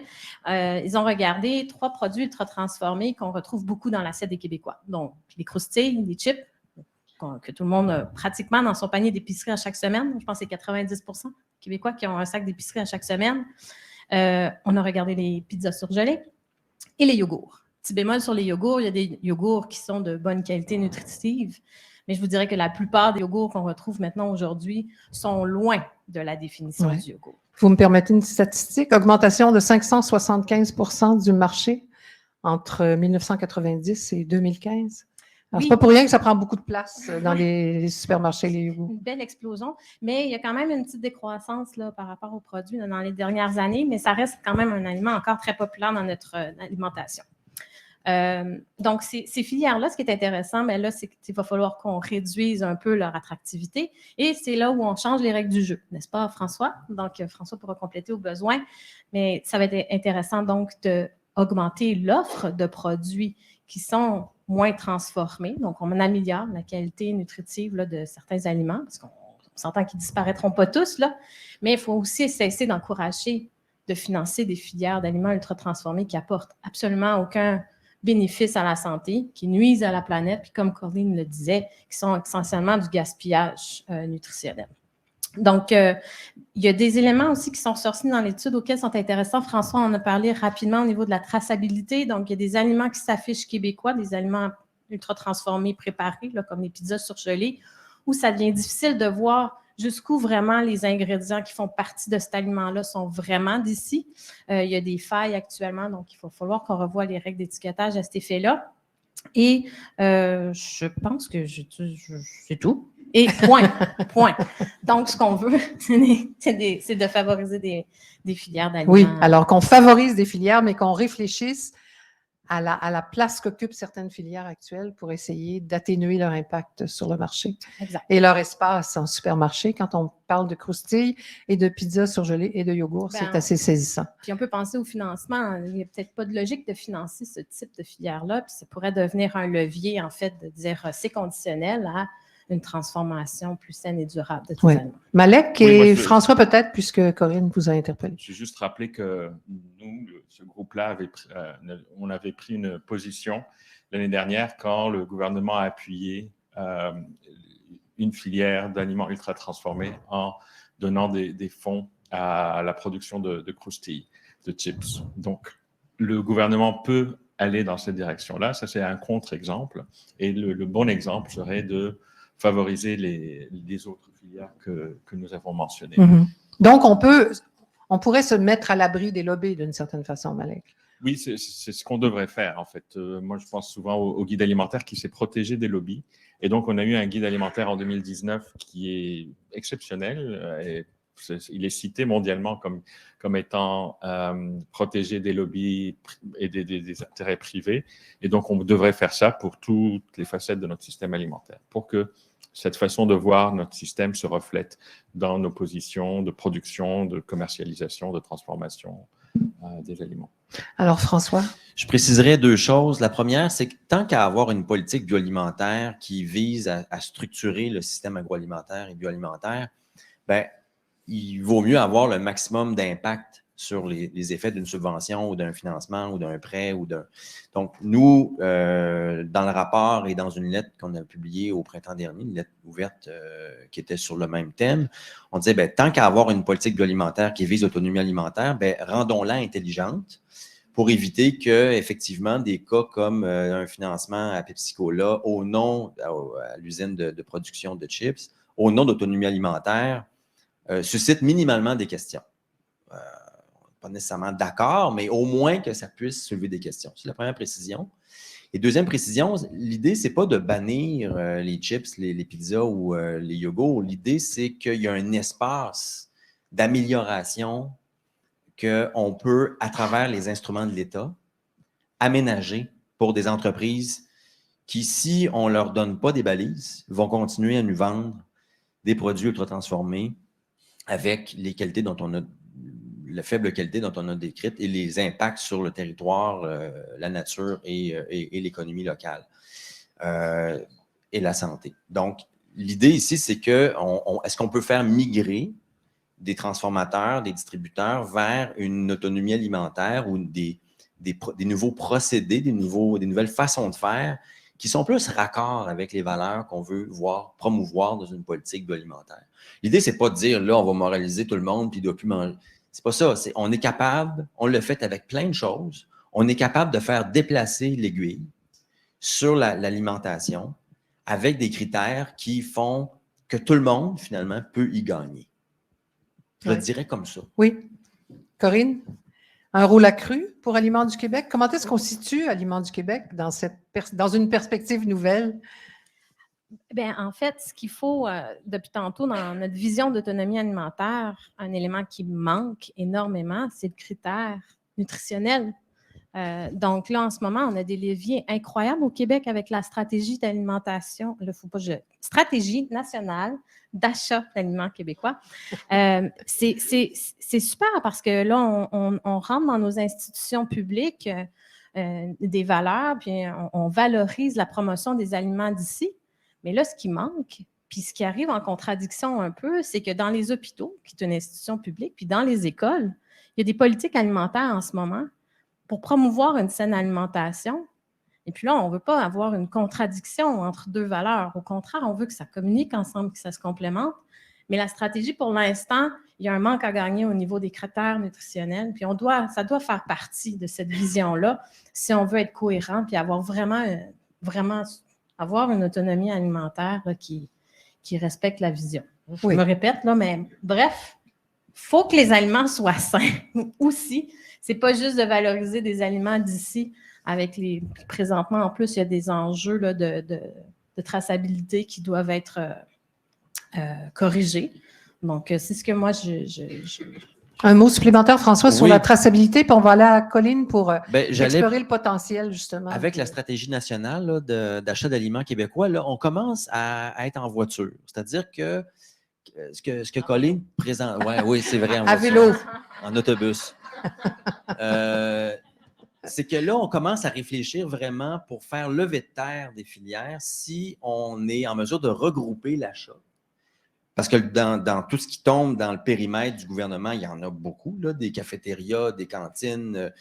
Ils ont regardé 3 produits ultra transformés qu'on retrouve beaucoup dans l'assiette des Québécois. Donc, les croustilles, les chips, que tout le monde a pratiquement dans son panier d'épicerie à chaque semaine. Je pense que c'est 90 % des Québécois qui ont un sac d'épicerie à chaque semaine. On a regardé les pizzas surgelées et les yogourts. Petit bémol sur les yogourts, il y a des yogourts qui sont de bonne qualité nutritive, mais je vous dirais que la plupart des yogourts qu'on retrouve maintenant aujourd'hui sont loin de la définition du yogourt. Vous me permettez une statistique? Augmentation de 575 % du marché entre 1990 et 2015. Alors, c'est pas pour rien que ça prend beaucoup de place dans les supermarchés, les yogourts. Une belle explosion, mais il y a quand même une petite décroissance là, par rapport aux produits dans les dernières années, mais ça reste quand même un aliment encore très populaire dans notre alimentation. Donc, ces filières-là, ce qui est intéressant, bien là, c'est qu'il va falloir qu'on réduise un peu leur attractivité et c'est là où on change les règles du jeu, n'est-ce pas, François? Donc, François pourra compléter au besoin, mais ça va être intéressant donc d'augmenter l'offre de produits qui sont moins transformés. Donc, on améliore la qualité nutritive là, de certains aliments, parce qu'on s'entend qu'ils ne disparaîtront pas tous, là, mais il faut aussi cesser d'encourager de financer des filières d'aliments ultra transformés qui apportent absolument aucun bénéfice à la santé, qui nuisent à la planète, puis comme Corinne le disait, qui sont essentiellement du gaspillage nutritionnel. Donc, il y a des éléments aussi qui sont sortis dans l'étude auxquels sont intéressants. François en a parlé rapidement au niveau de la traçabilité. Donc, il y a des aliments qui s'affichent québécois, des aliments ultra transformés, préparés, là, comme les pizzas surgelées, où ça devient difficile de voir jusqu'où vraiment les ingrédients qui font partie de cet aliment-là sont vraiment d'ici. Il y a des failles actuellement, donc il va falloir qu'on revoie les règles d'étiquetage à cet effet-là. Et je pense que c'est tout. Et point. Donc, ce qu'on veut, c'est de favoriser des filières d'aliments. Oui, alors qu'on favorise des filières, mais qu'on réfléchisse à la place qu'occupent certaines filières actuelles pour essayer d'atténuer leur impact sur le marché. Exact. Et leur espace en supermarché, quand on parle de croustilles et de pizzas surgelées et de yogourt, c'est assez saisissant. Puis on peut penser au financement. Il n'y a peut-être pas de logique de financer ce type de filière-là, puis ça pourrait devenir un levier, en fait, de dire c'est conditionnel à une transformation plus saine et durable de tout aliments. Malek et François, peut-être, puisque Corinne vous a interpellé. Je vais juste rappeler que nous, ce groupe-là, on avait pris une position l'année dernière quand le gouvernement a appuyé une filière d'aliments ultra transformés en donnant des fonds à la production de croustilles, de chips. Donc, le gouvernement peut aller dans cette direction-là. Ça, c'est un contre-exemple. Et le bon exemple serait de favoriser les autres filières que nous avons mentionnées. Mm-hmm. Donc, on pourrait se mettre à l'abri des lobbies d'une certaine façon, Malek. Oui, c'est ce qu'on devrait faire, en fait. Moi, je pense souvent au guide alimentaire qui s'est protégé des lobbies. Et donc, on a eu un guide alimentaire en 2019 qui est exceptionnel. Et il est cité mondialement comme étant protégé des lobbies et des intérêts privés. Et donc, on devrait faire ça pour toutes les facettes de notre système alimentaire, pour que cette façon de voir notre système se reflète dans nos positions de production, de commercialisation, de transformation des aliments. Alors, François? Je préciserai 2 choses. La première, c'est que tant qu'à avoir une politique bioalimentaire qui vise à structurer le système agroalimentaire et bioalimentaire, ben, il vaut mieux avoir le maximum d'impact sur les effets d'une subvention ou d'un financement ou d'un prêt. Donc, nous, dans le rapport et dans une lettre qu'on a publiée au printemps dernier, une lettre ouverte qui était sur le même thème, on disait, tant qu'à avoir une politique bioalimentaire qui vise l'autonomie alimentaire, rendons-la intelligente pour éviter que, effectivement, des cas comme un financement à PepsiCo au nom à l'usine de production de chips, au nom d'autonomie alimentaire, suscitent minimalement des questions. Pas nécessairement d'accord, mais au moins que ça puisse soulever des questions. C'est la première précision. Et deuxième précision, l'idée, c'est pas de bannir les chips, les pizzas ou les yogourts. L'idée, c'est qu'il y a un espace d'amélioration qu'on peut, à travers les instruments de l'État, aménager pour des entreprises qui, si on ne leur donne pas des balises, vont continuer à nous vendre des produits ultra-transformés avec les qualités dont on a, la faible qualité dont on a décrite et les impacts sur le territoire, la nature et l'économie locale et la santé. Donc, l'idée ici, c'est que est-ce qu'on peut faire migrer des transformateurs, des distributeurs vers une autonomie alimentaire ou des nouveaux procédés, des nouvelles façons de faire qui sont plus raccords avec les valeurs qu'on veut voir promouvoir dans une politique alimentaire. L'idée, c'est pas de dire, là, on va moraliser tout le monde puis il ne doit plus manger. C'est pas ça. On est capable, on le fait avec plein de choses, on est capable de faire déplacer l'aiguille sur l'alimentation avec des critères qui font que tout le monde, finalement, peut y gagner. Je le dirais comme ça. Oui. Corinne, un rôle accru pour Aliments du Québec. Comment est-ce qu'on situe Aliments du Québec dans une perspective nouvelle? Bien, en fait, ce qu'il faut, depuis tantôt, dans notre vision d'autonomie alimentaire, un élément qui manque énormément, c'est le critère nutritionnel. Donc là, en ce moment, on a des leviers incroyables au Québec avec la stratégie d'alimentation, stratégie nationale d'achat d'aliments québécois. C'est super parce que là, on rentre dans nos institutions publiques des valeurs, puis on valorise la promotion des aliments d'ici. Mais là, ce qui manque, puis ce qui arrive en contradiction un peu, c'est que dans les hôpitaux, qui est une institution publique, puis dans les écoles, il y a des politiques alimentaires en ce moment pour promouvoir une saine alimentation. Et puis là, on ne veut pas avoir une contradiction entre deux valeurs. Au contraire, on veut que ça communique ensemble, que ça se complémente. Mais la stratégie, pour l'instant, il y a un manque à gagner au niveau des critères nutritionnels. Puis ça doit faire partie de cette vision-là si on veut être cohérent puis avoir vraiment avoir une autonomie alimentaire là, qui respecte la vision. Je me répète, là, mais bref, il faut que les aliments soient sains aussi. Ce n'est pas juste de valoriser des aliments d'ici avec présentement, en plus, il y a des enjeux là, de traçabilité qui doivent être corrigés. Donc, c'est ce que moi, Un mot supplémentaire, François, sur la traçabilité, puis on va aller à Colline pour explorer le potentiel, justement. Avec la stratégie nationale d'achat d'aliments québécois, là, on commence à être en voiture. C'est-à-dire que ce que Colline présente... Oui, c'est vrai. À vélo. En autobus. C'est que là, on commence à réfléchir vraiment pour faire lever de terre des filières si on est en mesure de regrouper l'achat. Parce que dans tout ce qui tombe dans le périmètre du gouvernement, il y en a beaucoup, là, des cafétérias, des cantines.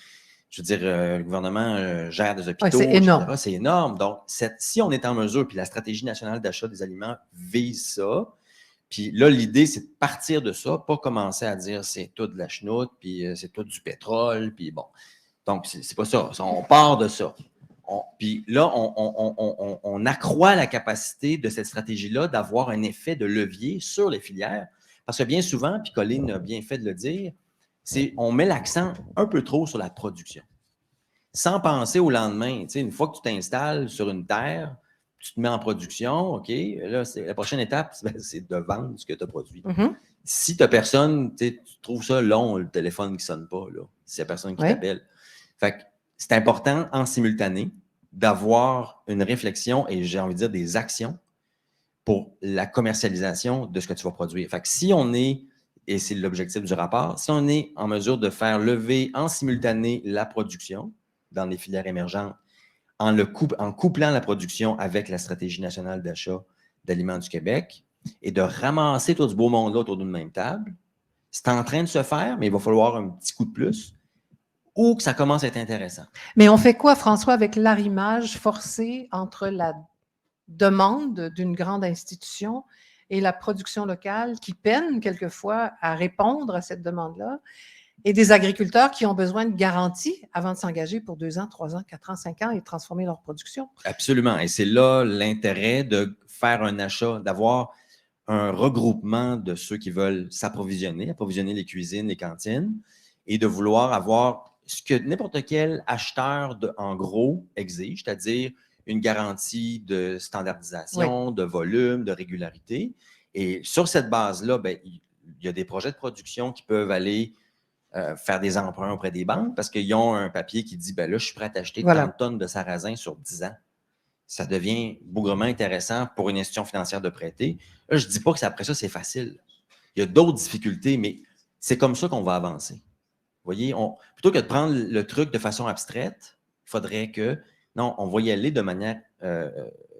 Je veux dire, le gouvernement gère des hôpitaux. C'est énorme. C'est énorme. Donc, si on est en mesure, puis la stratégie nationale d'achat des aliments vise ça, puis là, l'idée, c'est de partir de ça, pas commencer à dire c'est tout de la chenoute, puis c'est tout du pétrole, puis bon. Donc, c'est pas ça. On part de ça. Puis là, on accroît la capacité de cette stratégie-là d'avoir un effet de levier sur les filières. Parce que bien souvent, puis Colline a bien fait de le dire, on met l'accent un peu trop sur la production. Sans penser au lendemain. Tu sais, une fois que tu t'installes sur une terre, tu te mets en production, OK, là, la prochaine étape, c'est de vendre ce que tu as produit. Mm-hmm. Si tu n'as personne, tu trouves ça long, le téléphone qui ne sonne pas, là, s'il n'y a personne qui t'appelle. Fait que c'est important, en simultané, d'avoir une réflexion et, j'ai envie de dire, des actions pour la commercialisation de ce que tu vas produire. Fait que si on est, et c'est l'objectif du rapport, si on est en mesure de faire lever en simultané la production dans les filières émergentes, en couplant la production avec la stratégie nationale d'achat d'aliments du Québec et de ramasser tout ce beau monde-là autour d'une même table, c'est en train de se faire, mais il va falloir un petit coup de plus ou que ça commence à être intéressant. Mais on fait quoi, François, avec l'arrimage forcé entre la demande d'une grande institution et la production locale qui peine quelquefois à répondre à cette demande-là? et des agriculteurs qui ont besoin de garanties avant de s'engager pour 2 ans, 3 ans, 4 ans, 5 ans et transformer leur production. Absolument. Et c'est là l'intérêt de faire un achat, d'avoir un regroupement de ceux qui veulent approvisionner les cuisines, les cantines, et de vouloir avoir ce que n'importe quel acheteur en gros exige, c'est-à-dire une garantie de standardisation, de volume, de régularité. Et sur cette base-là, ben, il y a des projets de production qui peuvent aller faire des emprunts auprès des banques parce qu'ils ont un papier qui dit, ben là, je suis prêt à acheter tant de tonnes de sarrasin sur 10 ans. Ça devient bougrement intéressant pour une institution financière de prêter. Là, je ne dis pas que après ça, c'est facile. Il y a d'autres difficultés, mais c'est comme ça qu'on va avancer. Vous voyez, plutôt que de prendre le truc de façon abstraite, il faudrait non, on va y aller de manière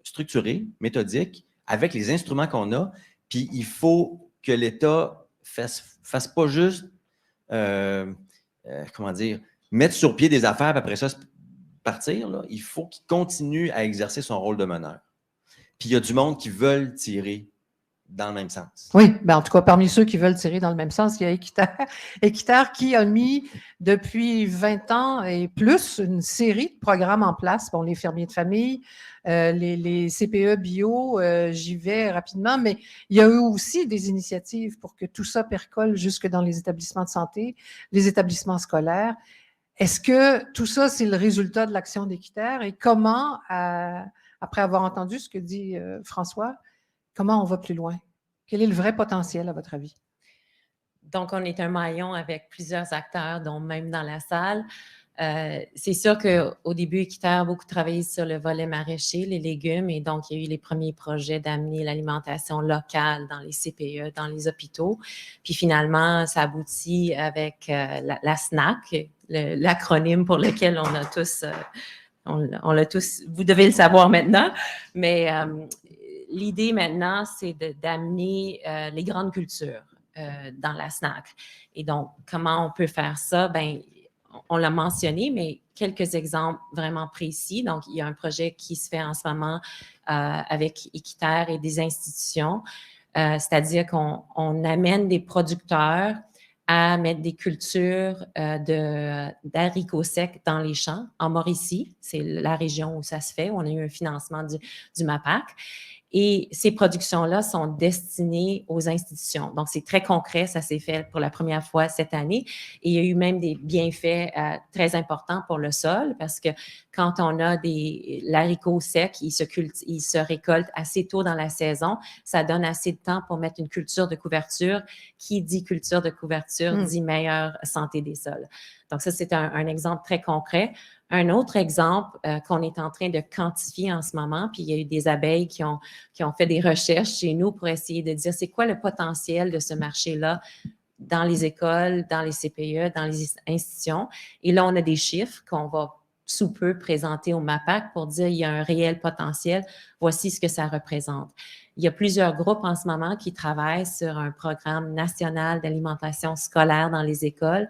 structurée, méthodique, avec les instruments qu'on a, puis il faut que l'État fasse pas juste, mettre sur pied des affaires, puis après ça, partir, là, il faut qu'il continue à exercer son rôle de meneur. Puis il y a du monde qui veulent tirer dans le même sens. Oui, ben en tout cas, parmi ceux qui veulent tirer dans le même sens, il y a Équiterre qui a mis depuis 20 ans et plus une série de programmes en place. Bon, les fermiers de famille, les CPE bio, j'y vais rapidement, mais il y a eu aussi des initiatives pour que tout ça percole jusque dans les établissements de santé, les établissements scolaires. Est-ce que tout ça, c'est le résultat de l'action d'Équiterre et comment, après avoir entendu ce que dit François, comment on va plus loin? Quel est le vrai potentiel, à votre avis? Donc, on est un maillon avec plusieurs acteurs, dont même dans la salle. C'est sûr qu'au début, Équiterre a beaucoup travaillé sur le volet maraîcher, les légumes, et donc il y a eu les premiers projets d'amener l'alimentation locale dans les CPE, dans les hôpitaux. Puis finalement, ça aboutit avec la SNAC, l'acronyme pour lequel on a tous, on l'a tous, vous devez le savoir maintenant, mais l'idée maintenant, c'est d'amener les grandes cultures dans la SNAC. Et donc, comment on peut faire ça? Bien, on l'a mentionné, mais quelques exemples vraiment précis. Donc, il y a un projet qui se fait en ce moment avec Équiterre et des institutions, c'est-à-dire qu'on amène des producteurs à mettre des cultures d'haricots secs dans les champs. En Mauricie, c'est la région où ça se fait, où on a eu un financement du MAPAC. Et ces productions-là sont destinées aux institutions. Donc, c'est très concret. Ça s'est fait pour la première fois cette année. Et il y a eu même des bienfaits très importants pour le sol parce que quand on a l'haricot sec, il se récolte assez tôt dans la saison. Ça donne assez de temps pour mettre une culture de couverture. Qui dit culture de couverture dit meilleure santé des sols. Donc, ça, c'est un exemple très concret. Un autre exemple qu'on est en train de quantifier en ce moment, puis il y a eu des abeilles qui ont fait des recherches chez nous pour essayer de dire c'est quoi le potentiel de ce marché-là dans les écoles, dans les CPE, dans les institutions. Et là, on a des chiffres qu'on va sous peu présenter au MAPAC pour dire il y a un réel potentiel, voici ce que ça représente. Il y a plusieurs groupes en ce moment qui travaillent sur un programme national d'alimentation scolaire dans les écoles.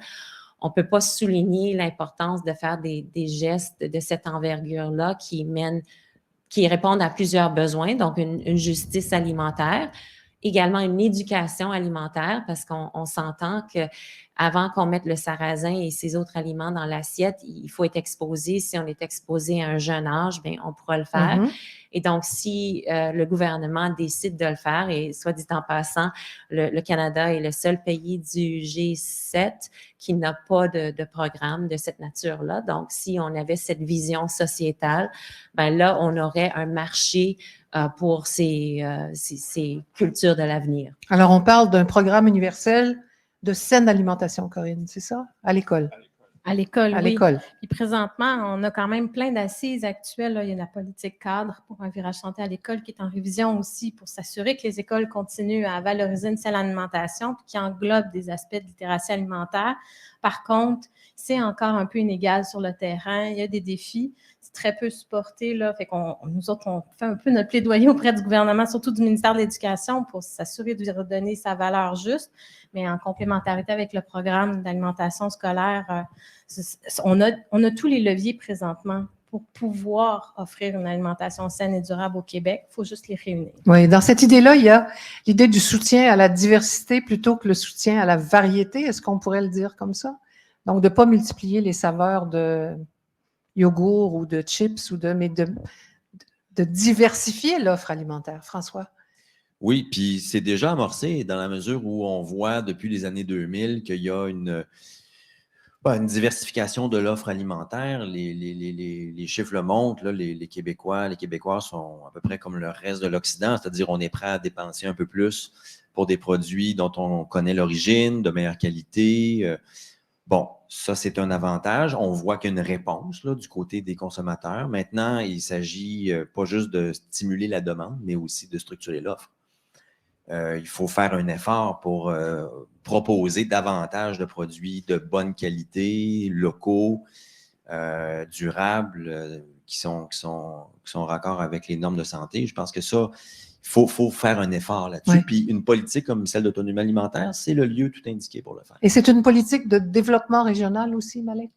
On ne peut pas souligner l'importance de faire des gestes de cette envergure-là qui répondent à plusieurs besoins, donc une justice alimentaire, également une éducation alimentaire, parce qu'on s'entend qu'avant qu'on mette le sarrasin et ces autres aliments dans l'assiette, il faut être exposé. Si on est exposé à un jeune âge, bien, on pourra le faire. Et donc, si le gouvernement décide de le faire, et soit dit en passant, le Canada est le seul pays du G7 qui n'a pas de programme de cette nature-là. Donc, si on avait cette vision sociétale, ben là, on aurait un marché pour ces cultures de l'avenir. Alors, on parle d'un programme universel de saine alimentation, Corinne, c'est ça? À l'école. À l'école, oui. À l'école. Puis présentement, on a quand même plein d'assises actuelles. Là. Il y a la politique cadre pour un virage santé à l'école qui est en révision aussi pour s'assurer que les écoles continuent à valoriser une saine alimentation puis qui englobe des aspects de littératie alimentaire. Par contre, c'est encore un peu inégal sur le terrain. Il y a des défis. C'est très peu supporté. Là. Fait nous autres, on fait un peu notre plaidoyer auprès du gouvernement, surtout du ministère de l'Éducation, pour s'assurer de lui redonner sa valeur juste. Mais en complémentarité avec le programme d'alimentation scolaire, on a tous les leviers présentement pour pouvoir offrir une alimentation saine et durable au Québec. Il faut juste les réunir. Oui, dans cette idée-là, il y a l'idée du soutien à la diversité plutôt que le soutien à la variété. Est-ce qu'on pourrait le dire comme ça? Donc, de ne pas multiplier les saveurs de yogourt ou de chips, mais de diversifier l'offre alimentaire. François? Oui, puis c'est déjà amorcé dans la mesure où on voit depuis les années 2000 qu'il y a une diversification de l'offre alimentaire. Les chiffres le montrent, là, les Québécois sont à peu près comme le reste de l'Occident, c'est-à-dire on est prêt à dépenser un peu plus pour des produits dont on connaît l'origine, de meilleure qualité. Bon, ça, c'est un avantage. On voit qu'il y a une réponse là, du côté des consommateurs. Maintenant, il s'agit pas juste de stimuler la demande, mais aussi de structurer l'offre. Il faut faire un effort pour proposer davantage de produits de bonne qualité, locaux, durables, qui sont raccords avec les normes de santé. Je pense que ça, il faut faire un effort là-dessus. Oui. Puis une politique comme celle d'autonomie alimentaire, c'est le lieu tout indiqué pour le faire. Et c'est une politique de développement régional aussi, Malek?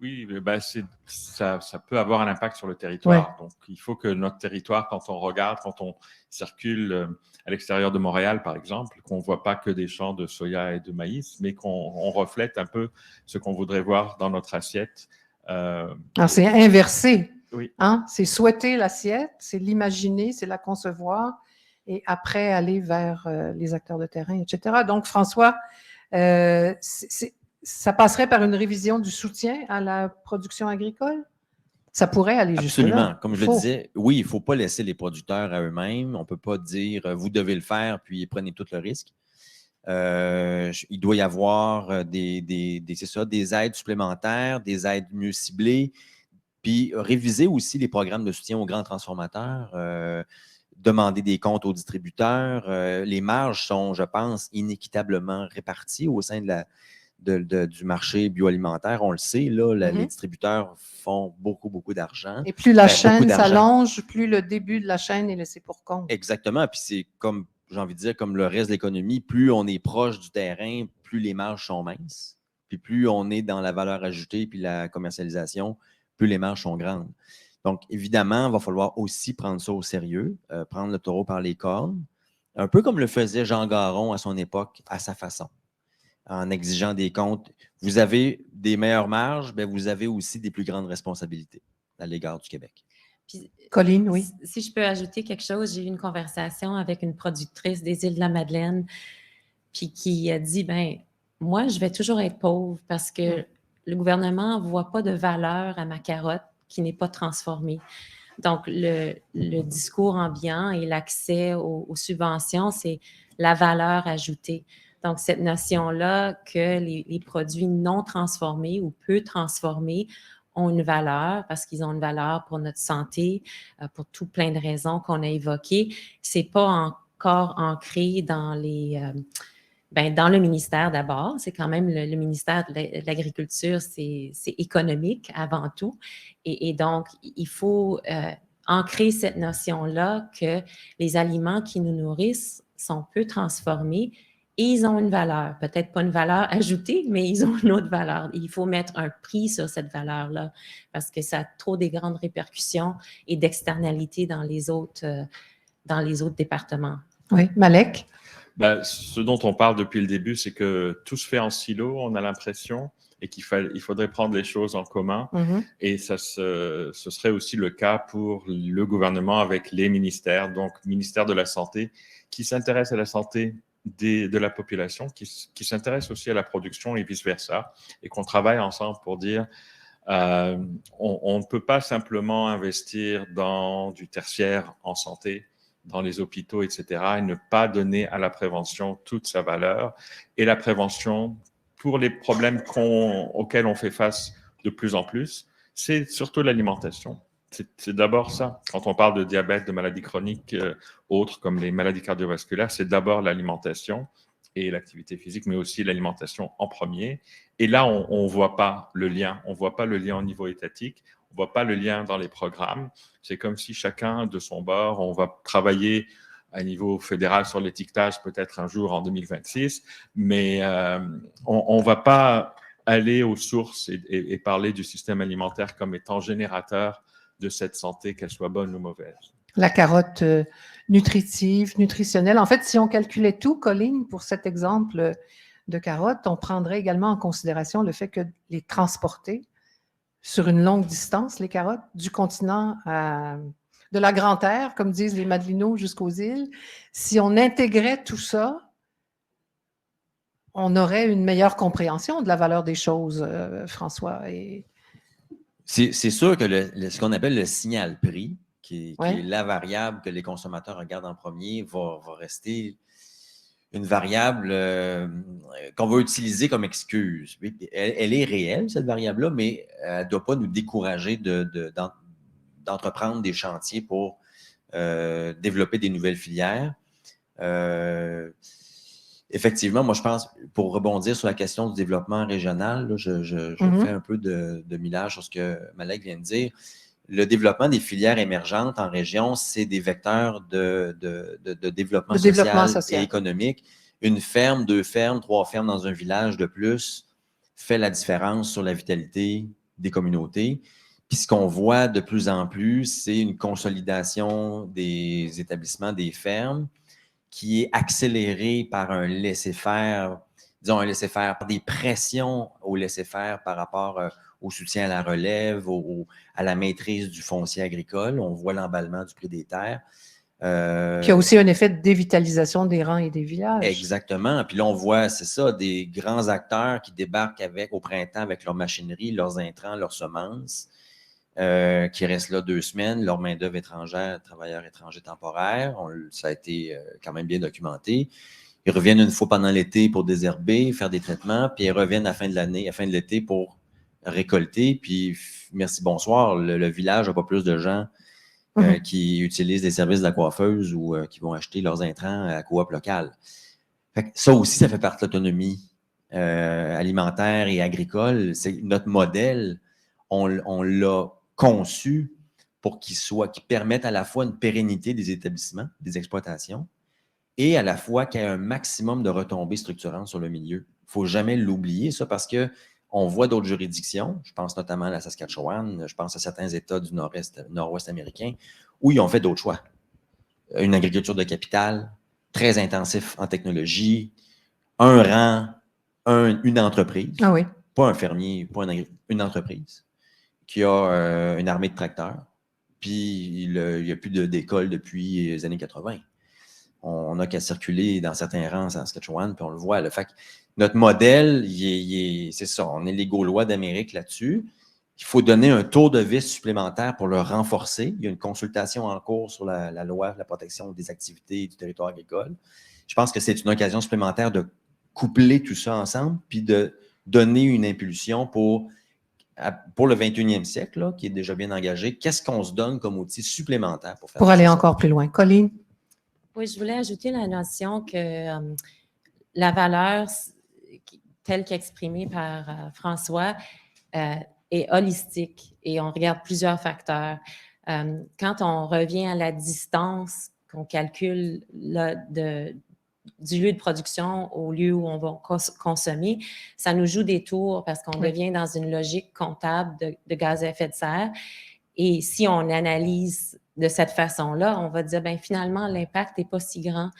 Oui, ben ça peut avoir un impact sur le territoire. Ouais. Donc, il faut que notre territoire, quand on regarde, quand on circule à l'extérieur de Montréal, par exemple, qu'on ne voit pas que des champs de soya et de maïs, mais qu'on reflète un peu ce qu'on voudrait voir dans notre assiette. Alors, c'est inversé. Oui. Hein? C'est souhaiter l'assiette, c'est l'imaginer, c'est la concevoir, et après aller vers les acteurs de terrain, etc. Donc, François, ça passerait par une révision du soutien à la production agricole? Ça pourrait aller jusque-là. Absolument. Comme je le disais, oui, il ne faut pas laisser les producteurs à eux-mêmes. On ne peut pas dire vous devez le faire, puis prenez tout le risque. Il doit y avoir des aides supplémentaires, des aides mieux ciblées, puis réviser aussi les programmes de soutien aux grands transformateurs, demander des comptes aux distributeurs. Les marges sont, je pense, inéquitablement réparties au sein du marché bioalimentaire. On le sait, là, les distributeurs font beaucoup d'argent. Et plus la chaîne s'allonge, plus le début de la chaîne est laissé pour compte. Exactement. Puis c'est comme, j'ai envie de dire, comme le reste de l'économie, plus on est proche du terrain, plus les marges sont minces. Puis plus on est dans la valeur ajoutée puis la commercialisation, plus les marges sont grandes. Donc, évidemment, il va falloir aussi prendre ça au sérieux, prendre le taureau par les cornes, un peu comme le faisait Jean Garon à son époque, à sa façon, en exigeant des comptes. Vous avez des meilleures marges, bien, vous avez aussi des plus grandes responsabilités à l'égard du Québec. Puis, Colline, oui. Si je peux ajouter quelque chose, j'ai eu une conversation avec une productrice des Îles-de-la-Madeleine, puis qui a dit, ben moi, je vais toujours être pauvre parce que le gouvernement ne voit pas de valeur à ma carotte qui n'est pas transformée. Donc, le discours ambiant et l'accès aux subventions, c'est la valeur ajoutée. Donc, cette notion-là que les produits non transformés ou peu transformés ont une valeur parce qu'ils ont une valeur pour notre santé, pour tout plein de raisons qu'on a évoquées, c'est pas encore ancré dans dans le ministère d'abord. C'est quand même le ministère de l'Agriculture, c'est économique avant tout. Et donc, il faut ancrer cette notion-là que les aliments qui nous nourrissent sont peu transformés et ils ont une valeur. Peut-être pas une valeur ajoutée, mais ils ont une autre valeur. Il faut mettre un prix sur cette valeur-là parce que ça a trop des grandes répercussions et d'externalités dans les autres départements. Oui, Malek? Ben, ce dont on parle depuis le début, c'est que tout se fait en silo, on a l'impression, et qu'il faudrait prendre les choses en commun. Et ce serait aussi le cas pour le gouvernement avec les ministères, donc ministère de la Santé, qui s'intéresse à la santé de la population, qui s'intéresse aussi à la production et vice-versa, et qu'on travaille ensemble pour dire on ne peut pas simplement investir dans du tertiaire en santé, dans les hôpitaux, etc., et ne pas donner à la prévention toute sa valeur. Et la prévention, pour les problèmes auxquels on fait face de plus en plus, c'est surtout l'alimentation. C'est d'abord ça. Quand on parle de diabète, de maladies chroniques, autres comme les maladies cardiovasculaires, c'est d'abord l'alimentation et l'activité physique, mais aussi l'alimentation en premier. Et là, on ne voit pas le lien. On ne voit pas le lien au niveau étatique. On ne voit pas le lien dans les programmes. C'est comme si chacun de son bord, on va travailler à niveau fédéral sur l'étiquetage peut-être un jour en 2026, mais on ne va pas aller aux sources et parler du système alimentaire comme étant générateur de cette santé, qu'elle soit bonne ou mauvaise. La carotte nutritive, nutritionnelle. En fait, si on calculait tout, Colline, pour cet exemple de carotte, on prendrait également en considération le fait que les transporter sur une longue distance, les carottes, du continent de la Grande Terre, comme disent les Madelinots, jusqu'aux îles. Si on intégrait tout ça, on aurait une meilleure compréhension de la valeur des choses, François. C'est sûr que ce qu'on appelle le signal prix, qui Ouais. est la variable que les consommateurs regardent en premier, va rester une variable qu'on va utiliser comme excuse. Elle est réelle, cette variable-là, mais elle ne doit pas nous décourager d'entreprendre des chantiers pour développer des nouvelles filières. Effectivement, moi, je pense, pour rebondir sur la question du développement régional, là, je fais un peu de millage sur ce que Malek vient de dire. Le développement des filières émergentes en région, c'est des vecteurs de développement social et économique. Une ferme, 2 fermes, 3 fermes dans un village de plus fait la différence sur la vitalité des communautés. Puis ce qu'on voit de plus en plus, c'est une consolidation des établissements, des fermes, qui est accélérée par un laisser-faire, disons un laisser-faire, par des pressions au laisser-faire par rapport au soutien à la relève, à la maîtrise du foncier agricole. On voit l'emballement du prix des terres. Qui a aussi un effet de dévitalisation des rangs et des villages. Exactement. Puis là, on voit, c'est ça, des grands acteurs qui débarquent au printemps avec leur machinerie, leurs intrants, leurs semences, qui restent là 2 semaines, leur main-d'œuvre étrangère, travailleurs étrangers temporaires. Ça a été quand même bien documenté. Ils reviennent une fois pendant l'été pour désherber, faire des traitements, puis ils reviennent à la fin de l'année, à la fin de l'été pour récolter. Puis merci, bonsoir. Le village n'a pas plus de gens qui utilisent des services de la coiffeuse ou qui vont acheter leurs intrants à la coop locale. Fait que ça aussi, ça fait partie de l'autonomie alimentaire et agricole. C'est notre modèle. On l'a conçu pour qu'il permette à la fois une pérennité des établissements, des exploitations, et à la fois qu'il y ait un maximum de retombées structurantes sur le milieu. Il ne faut jamais l'oublier, ça, parce qu'on voit d'autres juridictions, je pense notamment à la Saskatchewan, je pense à certains États du nord-ouest américain, où ils ont fait d'autres choix. Une agriculture de capital, très intensif en technologie, un rang, une entreprise. Ah oui. Pas un fermier, pas une entreprise qui a une armée de tracteurs. Puis il n'y a plus d'école depuis les années 80. On n'a qu'à circuler dans certains rangs en Saskatchewan, puis on le voit. Le fait que notre modèle, c'est ça, on est les Gaulois d'Amérique là-dessus. Il faut donner un tour de vis supplémentaire pour le renforcer. Il y a une consultation en cours sur la loi de la protection des activités du territoire agricole. Je pense que c'est une occasion supplémentaire de coupler tout ça ensemble, puis de donner une impulsion pour le 21e siècle, là, qui est déjà bien engagé. Qu'est-ce qu'on se donne comme outil supplémentaire pour faire pour aller encore plus loin? Colline? Oui, je voulais ajouter la notion que la valeur, telle qu'exprimée par François, est holistique et on regarde plusieurs facteurs. Quand on revient à la distance qu'on calcule du lieu de production au lieu où on va consommer, ça nous joue des tours parce qu'on devient dans une logique comptable de gaz à effet de serre. Et si on analyse de cette façon-là, on va dire, bien, finalement, l'impact n'est pas si grand.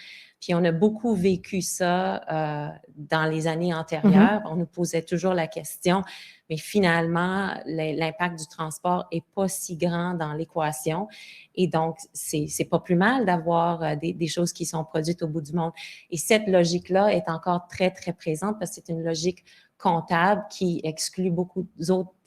Puis on a beaucoup vécu ça dans les années antérieures. On nous posait toujours la question, mais finalement, l'impact du transport n'est pas si grand dans l'équation. Et donc, c'est pas plus mal d'avoir des choses qui sont produites au bout du monde. Et cette logique-là est encore très, très présente parce que c'est une logique comptable qui exclut beaucoup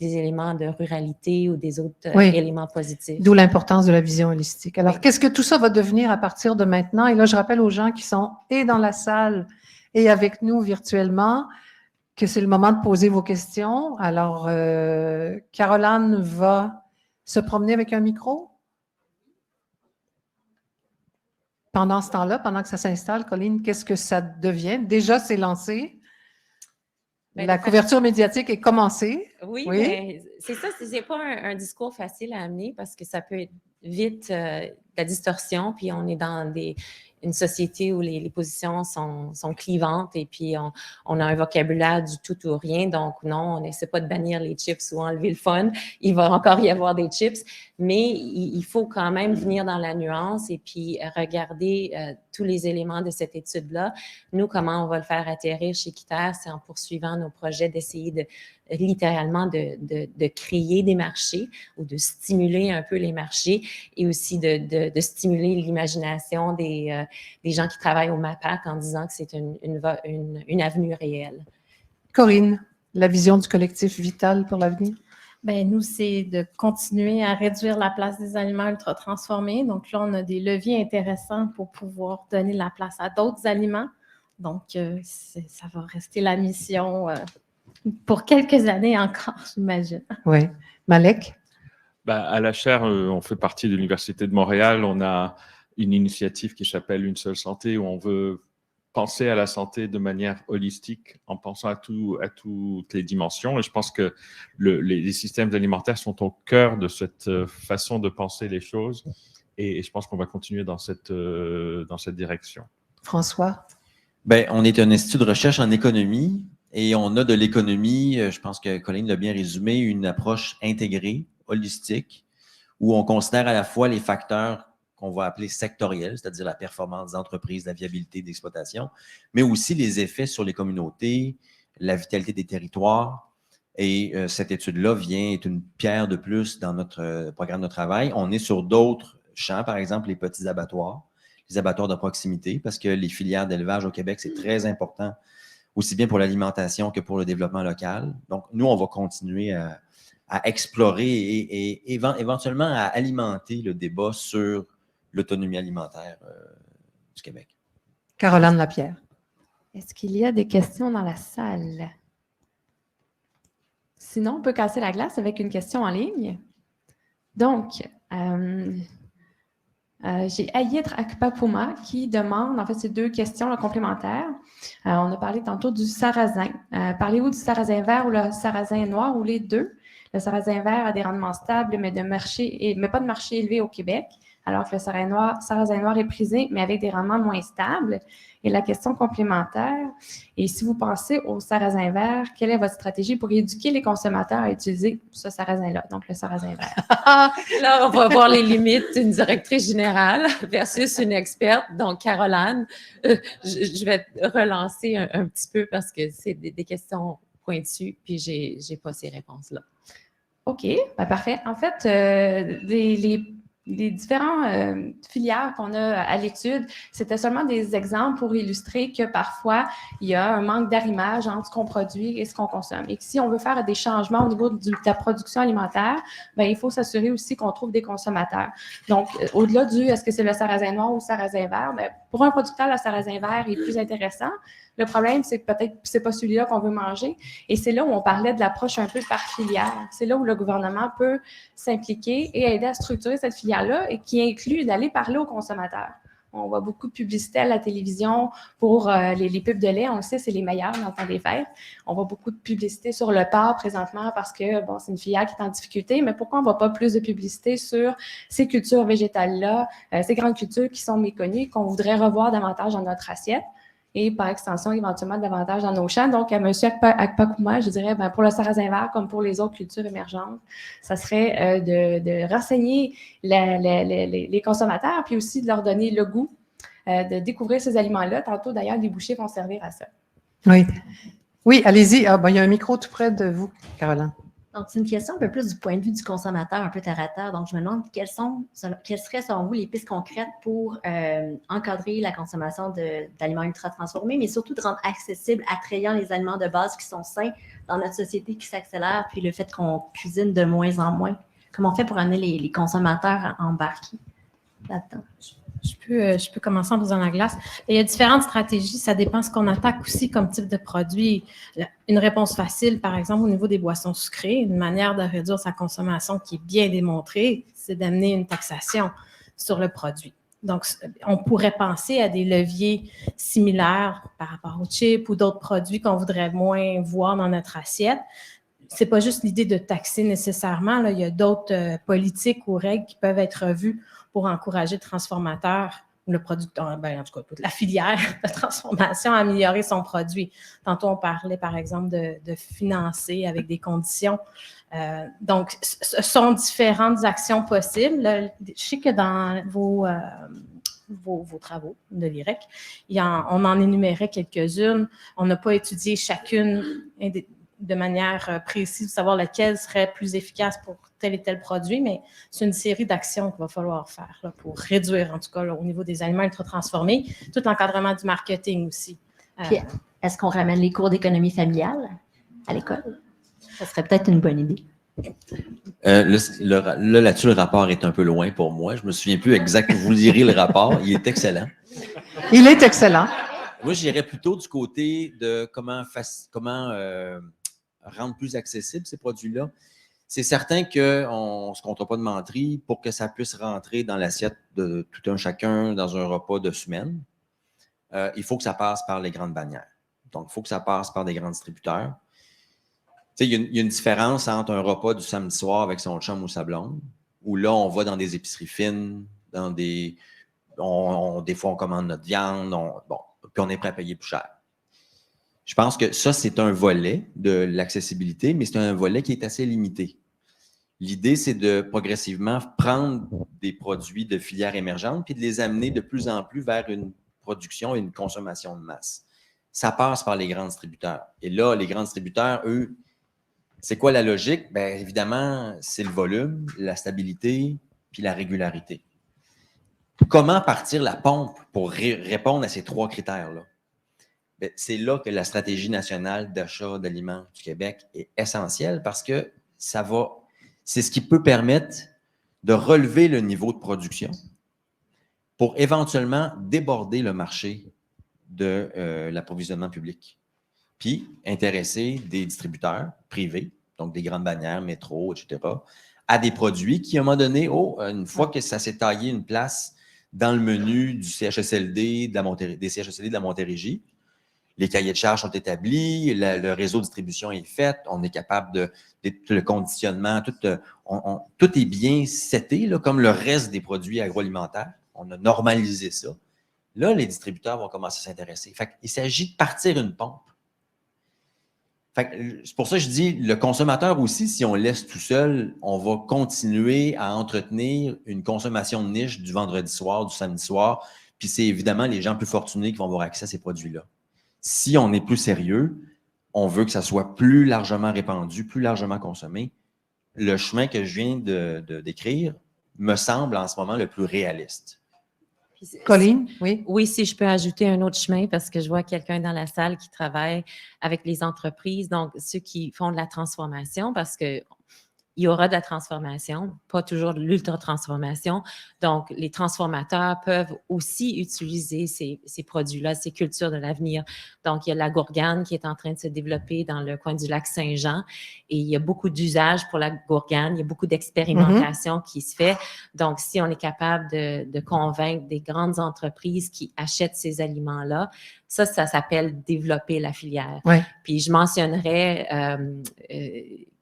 des éléments de ruralité ou des autres éléments positifs. D'où l'importance de la vision holistique. Alors, qu'est-ce que tout ça va devenir à partir de maintenant? Et là, je rappelle aux gens qui sont et dans la salle et avec nous virtuellement que c'est le moment de poser vos questions. Alors, Caroline va se promener avec un micro. Pendant ce temps-là, pendant que ça s'installe, Colline, qu'est-ce que ça devient? Déjà, c'est lancé. La couverture médiatique est commencée. Oui. Mais c'est ça, c'est pas un discours facile à amener parce que ça peut être vite la distorsion, puis on est dans une société où les positions sont clivantes et puis on a un vocabulaire du tout ou rien. Donc, non, on n'essaie pas de bannir les chips ou enlever le fun. Il va encore y avoir des chips, mais il faut quand même venir dans la nuance et puis regarder tous les éléments de cette étude-là. Nous, comment on va le faire atterrir chez Quitaire, c'est en poursuivant nos projets d'essayer littéralement de créer des marchés ou de stimuler un peu les marchés et aussi de stimuler l'imagination des gens qui travaillent au MAPAC en disant que c'est une avenue réelle. Corinne, la vision du collectif Vital pour l'avenir? Bien, nous, c'est de continuer à réduire la place des aliments ultra transformés. Donc là, on a des leviers intéressants pour pouvoir donner la place à d'autres aliments. Donc, ça va rester la mission pour quelques années encore, j'imagine. Oui. Malek? À la chaire, on fait partie de l'Université de Montréal. On a une initiative qui s'appelle Une seule santé, où on veut penser à la santé de manière holistique, en pensant à toutes les dimensions. Et je pense que les systèmes alimentaires sont au cœur de cette façon de penser les choses. Et je pense qu'on va continuer dans cette direction. François? On est un institut de recherche en économie et on a de l'économie, je pense que Colline l'a bien résumé, une approche intégrée, holistique, où on considère à la fois les facteurs qu'on va appeler sectoriels, c'est-à-dire la performance des entreprises, la viabilité d'exploitation, mais aussi les effets sur les communautés, la vitalité des territoires. Et cette étude-là est une pierre de plus dans notre programme de travail. On est sur d'autres champs, par exemple les petits abattoirs, les abattoirs de proximité, parce que les filières d'élevage au Québec, c'est très important, aussi bien pour l'alimentation que pour le développement local. Donc, nous, on va continuer à explorer et éventuellement à alimenter le débat sur l'autonomie alimentaire du Québec. Caroline Lapierre. Est-ce qu'il y a des questions dans la salle? Sinon, on peut casser la glace avec une question en ligne. Donc, j'ai Ayitra Akpapouma qui demande, en fait, c'est 2 questions complémentaires. On a parlé tantôt du sarrasin. Parlez-vous du sarrasin vert ou le sarrasin noir ou les deux? Le sarrasin vert a des rendements stables, mais pas de marché élevé au Québec, alors que le sarrasin noir est prisé, mais avec des rendements moins stables. Et la question complémentaire, et si vous pensez au sarrasin vert, quelle est votre stratégie pour éduquer les consommateurs à utiliser ce sarrasin-là, donc le sarrasin vert? Là, on va voir les limites d'une directrice générale versus une experte. Donc, Caroline, je vais te relancer un petit peu parce que c'est des questions pointues, puis j'ai pas ces réponses-là. OK, parfait. En fait, les différentes filières qu'on a à l'étude, c'était seulement des exemples pour illustrer que parfois, il y a un manque d'arrimage entre ce qu'on produit et ce qu'on consomme. Et que si on veut faire des changements au niveau de la production alimentaire, il faut s'assurer aussi qu'on trouve des consommateurs. Donc, au-delà du est-ce que c'est le sarrasin noir ou le sarrasin vert, pour un producteur, le sarrasin vert est plus intéressant. Le problème, c'est que peut-être c'est pas celui-là qu'on veut manger. Et c'est là où on parlait de l'approche un peu par filière. C'est là où le gouvernement peut s'impliquer et aider à structurer cette filière-là et qui inclut d'aller parler aux consommateurs. On voit beaucoup de publicité à la télévision pour les pubs de lait. On le sait, c'est les meilleurs dans le temps des fêtes. On voit beaucoup de publicité sur le porc présentement parce que, c'est une filière qui est en difficulté. Mais pourquoi on ne voit pas plus de publicité sur ces cultures végétales-là, ces grandes cultures qui sont méconnues, qu'on voudrait revoir davantage dans notre assiette? Et par extension, éventuellement, davantage dans nos champs. Donc, à M. Akpapouma, je dirais, pour le sarrasin vert, comme pour les autres cultures émergentes, ça serait de renseigner les consommateurs, puis aussi de leur donner le goût de découvrir ces aliments-là. Tantôt, d'ailleurs, les bouchers vont servir à ça. Oui. Oui, allez-y. Il y a un micro tout près de vous, Caroline. Donc, c'est une question un peu plus du point de vue du consommateur, un peu terre à terre. Donc, je me demande quelles seraient, selon vous, les pistes concrètes pour encadrer la consommation d'aliments ultra transformés, mais surtout de rendre accessible, attrayant les aliments de base qui sont sains dans notre société qui s'accélère, puis le fait qu'on cuisine de moins en moins. Comment on fait pour amener les consommateurs à embarquer là-dedans? Je peux commencer en brisant la glace. Il y a différentes stratégies. Ça dépend de ce qu'on attaque aussi comme type de produit. Une réponse facile, par exemple, au niveau des boissons sucrées, une manière de réduire sa consommation qui est bien démontrée, c'est d'amener une taxation sur le produit. Donc, on pourrait penser à des leviers similaires par rapport aux chips ou d'autres produits qu'on voudrait moins voir dans notre assiette. C'est pas juste l'idée de taxer nécessairement. Là. Il y a d'autres politiques ou règles qui peuvent être revues pour encourager le transformateur le producteur, en tout cas, toute la filière de transformation a amélioré son produit. Tantôt, on parlait, par exemple, de financer avec des conditions. Donc, ce sont différentes actions possibles. Là, je sais que dans vos travaux de l'IREC, on en énumérait quelques-unes. On n'a pas étudié chacune de manière précise, savoir laquelle serait plus efficace pour tel et tel produit, mais c'est une série d'actions qu'il va falloir faire là, pour réduire, en tout cas, là, au niveau des aliments ultra-transformés, tout l'encadrement du marketing aussi. Puis, est-ce qu'on ramène les cours d'économie familiale à l'école? Ça serait peut-être une bonne idée. Là-dessus, le rapport est un peu loin pour moi. Je me souviens plus exactement. Vous lirez le rapport. Il est excellent. Il est excellent. Moi, j'irais plutôt du côté de comment rendre plus accessibles ces produits-là. C'est certain qu'on ne se comptera pas de menterie pour que ça puisse rentrer dans l'assiette de tout un chacun dans un repas de semaine. Il faut que ça passe par les grandes bannières. Donc, il faut que ça passe par des grands distributeurs. Tu sais, il y a une différence entre un repas du samedi soir avec son chum ou sa blonde, où là, on va dans des épiceries fines, des fois, on commande notre viande, puis on est prêt à payer plus cher. Je pense que ça, c'est un volet de l'accessibilité, mais c'est un volet qui est assez limité. L'idée, c'est de progressivement prendre des produits de filières émergentes puis de les amener de plus en plus vers une production et une consommation de masse. Ça passe par les grands distributeurs. Et là, les grands distributeurs, eux, c'est quoi la logique? Bien, évidemment, c'est le volume, la stabilité puis la régularité. Comment partir la pompe pour répondre à ces trois critères-là? Bien, c'est là que la stratégie nationale d'achat d'aliments du Québec est essentielle parce que c'est ce qui peut permettre de relever le niveau de production pour éventuellement déborder le marché de l'approvisionnement public. Puis intéresser des distributeurs privés, donc des grandes bannières, métro, etc., à des produits qui, à un moment donné, une fois que ça s'est taillé une place dans le menu du CHSLD, des CHSLD de la Montérégie, les cahiers de charges sont établis, le réseau de distribution est fait, on est capable le conditionnement, tout est bien seté, là, comme le reste des produits agroalimentaires. On a normalisé ça. Là, les distributeurs vont commencer à s'intéresser. Il s'agit de partir une pompe. C'est pour ça que je dis, le consommateur aussi, si on laisse tout seul, on va continuer à entretenir une consommation de niche du vendredi soir, du samedi soir, puis c'est évidemment les gens plus fortunés qui vont avoir accès à ces produits-là. Si on est plus sérieux, on veut que ça soit plus largement répandu, plus largement consommé. Le chemin que je viens de décrire me semble en ce moment le plus réaliste. Colline, oui? Oui, si je peux ajouter un autre chemin, parce que je vois quelqu'un dans la salle qui travaille avec les entreprises, donc ceux qui font de la transformation, parce que il y aura de la transformation, pas toujours de l'ultra-transformation. Donc, les transformateurs peuvent aussi utiliser ces produits-là, ces cultures de l'avenir. Donc, il y a la gourgane qui est en train de se développer dans le coin du lac Saint-Jean et il y a beaucoup d'usages pour la gourgane. Il y a beaucoup d'expérimentation qui se fait. Donc, si on est capable de convaincre des grandes entreprises qui achètent ces aliments-là, ça s'appelle développer la filière. Ouais. Puis, je mentionnerais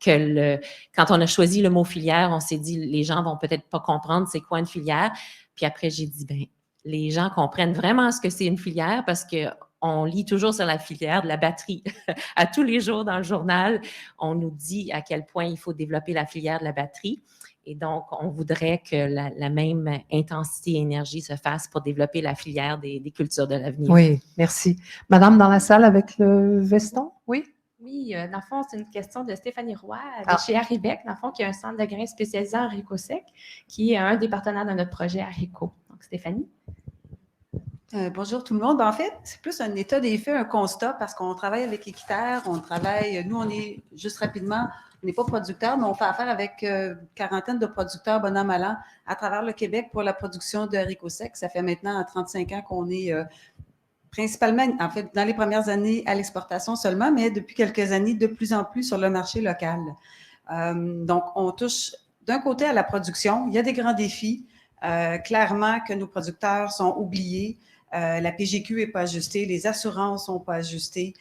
que quand on a choisi le mot filière, on s'est dit, les gens vont peut-être pas comprendre c'est quoi une filière. Puis après, j'ai dit, les gens comprennent vraiment ce que c'est une filière parce qu'on lit toujours sur la filière de la batterie. À tous les jours dans le journal, on nous dit à quel point il faut développer la filière de la batterie. Et donc, on voudrait que la même intensité et énergie se fasse pour développer la filière des cultures de l'avenir. Oui, merci. Madame dans la salle avec le veston, oui? Oui, dans le fond, c'est une question de Stéphanie Roy, chez Arribec, dans le fond, qui a un centre de grains spécialisé en haricots secs, qui est un des partenaires de notre projet haricots. Donc, Stéphanie. Bonjour tout le monde. En fait, c'est plus un état des faits, un constat, parce qu'on travaille avec Équiterre, nous, on est, juste rapidement, on n'est pas producteurs, mais on fait affaire avec une quarantaine de producteurs, bon an, mal an, à travers le Québec pour la production de haricots secs. Ça fait maintenant 35 ans qu'on est principalement, en fait, dans les premières années à l'exportation seulement, mais depuis quelques années, de plus en plus sur le marché local. Donc, on touche d'un côté à la production. Il y a des grands défis. Clairement que nos producteurs sont oubliés. La PGQ n'est pas ajustée, les assurances ne sont pas ajustées.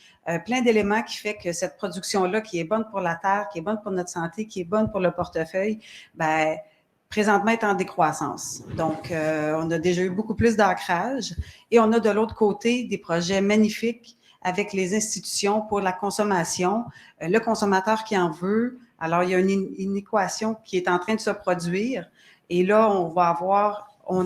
Plein d'éléments qui fait que cette production-là, qui est bonne pour la terre, qui est bonne pour notre santé, qui est bonne pour le portefeuille, présentement est en décroissance. Donc, on a déjà eu beaucoup plus d'ancrage et on a de l'autre côté des projets magnifiques avec les institutions pour la consommation, le consommateur qui en veut. Alors, il y a une équation qui est en train de se produire et là, on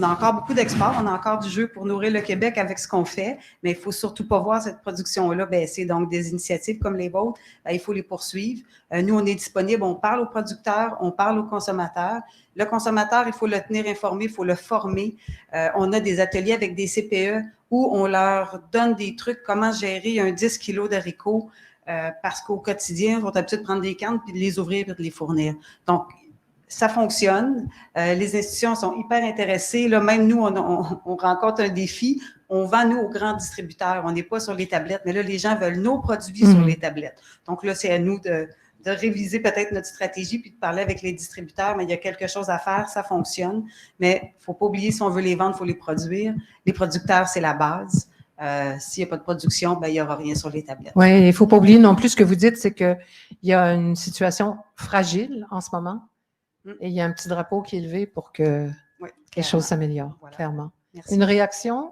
a encore beaucoup d'exports, on a encore du jeu pour nourrir le Québec avec ce qu'on fait, mais il ne faut surtout pas voir cette production-là baisser. Donc, des initiatives comme les vôtres, il faut les poursuivre. Nous, on est disponible, on parle aux producteurs, on parle aux consommateurs. Le consommateur, il faut le tenir informé, il faut le former. On a des ateliers avec des CPE où on leur donne des trucs, comment gérer un 10 kilos d'haricots, parce qu'au quotidien, ils sont habitués de prendre des cannes, puis de les ouvrir, puis de les fournir. Donc, ça fonctionne. Les institutions sont hyper intéressées. Là, même nous, on rencontre un défi. On vend, nous, aux grands distributeurs. On n'est pas sur les tablettes, mais là, les gens veulent nos produits sur les tablettes. Donc là, c'est à nous de réviser peut-être notre stratégie puis de parler avec les distributeurs, mais il y a quelque chose à faire, ça fonctionne. Mais il ne faut pas oublier, si on veut les vendre, il faut les produire. Les producteurs, c'est la base. S'il n'y a pas de production, il n'y aura rien sur les tablettes. Oui, il ne faut pas oublier non plus ce que vous dites, c'est qu'il y a une situation fragile en ce moment. Et il y a un petit drapeau qui est levé pour que les choses s'améliorent, clairement. Merci. Une réaction?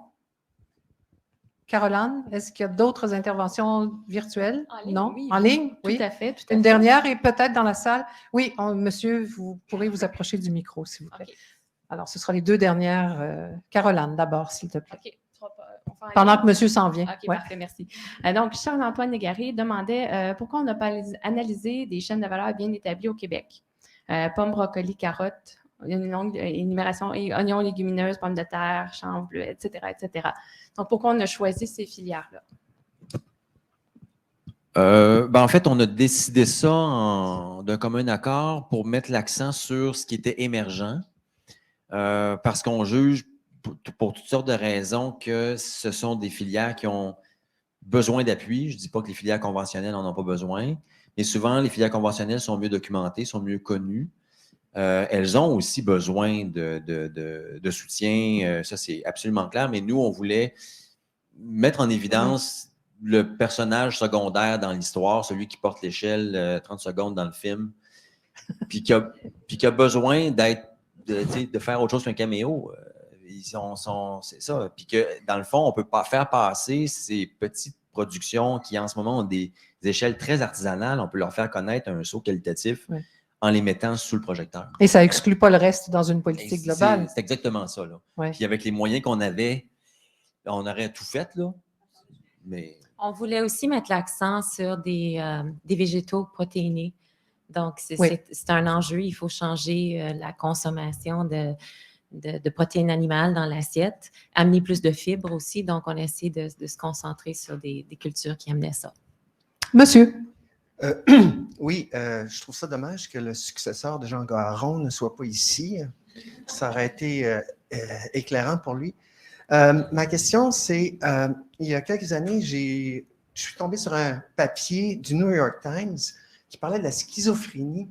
Caroline, est-ce qu'il y a d'autres interventions virtuelles? En ligne, Non? oui. En ligne? Tout à fait. Une dernière et peut-être dans la salle. Oui, monsieur, vous pourrez vous approcher du micro, s'il vous plaît. OK. Alors, ce sera les deux dernières. Caroline, d'abord, s'il te plaît. OK. Pendant que monsieur s'en vient. OK, parfait, merci. Donc, Charles-Antoine Légaré demandait pourquoi on n'a pas analysé des chaînes de valeur bien établies au Québec. Pommes, brocolis, carottes, une longue énumération, et oignons, légumineuses, pommes de terre, chanvre bleu, etc., etc. Donc, pourquoi on a choisi ces filières-là? En fait, on a décidé ça d'un commun accord pour mettre l'accent sur ce qui était émergent, parce qu'on juge, pour toutes sortes de raisons, que ce sont des filières qui ont besoin d'appui. Je ne dis pas que les filières conventionnelles n'en ont pas besoin, mais souvent, les filières conventionnelles sont mieux documentées, sont mieux connues. Elles ont aussi besoin de soutien, ça c'est absolument clair, mais nous, on voulait mettre en évidence le personnage secondaire dans l'histoire, celui qui porte l'échelle 30 secondes dans le film, puis qui a besoin de faire autre chose qu'un caméo. C'est ça. Puis que, dans le fond, on ne peut pas faire passer ces petites productions qui, en ce moment, ont des échelles très artisanales. On peut leur faire connaître un saut qualitatif en les mettant sous le projecteur. Et ça n'exclut pas le reste dans une politique globale. C'est exactement ça. Là. Ouais. Puis avec les moyens qu'on avait, on aurait tout fait, là. Mais... On voulait aussi mettre l'accent sur des végétaux protéinés. Donc, c'est un enjeu. Il faut changer la consommation de protéines animales dans l'assiette, amener plus de fibres aussi. Donc, on essaie de se concentrer sur des cultures qui amenaient ça. Monsieur. Oui, je trouve ça dommage que le successeur de Jean Garon ne soit pas ici. Ça aurait été éclairant pour lui. Ma question, c'est, il y a quelques années, je suis tombé sur un papier du New York Times qui parlait de la schizophrénie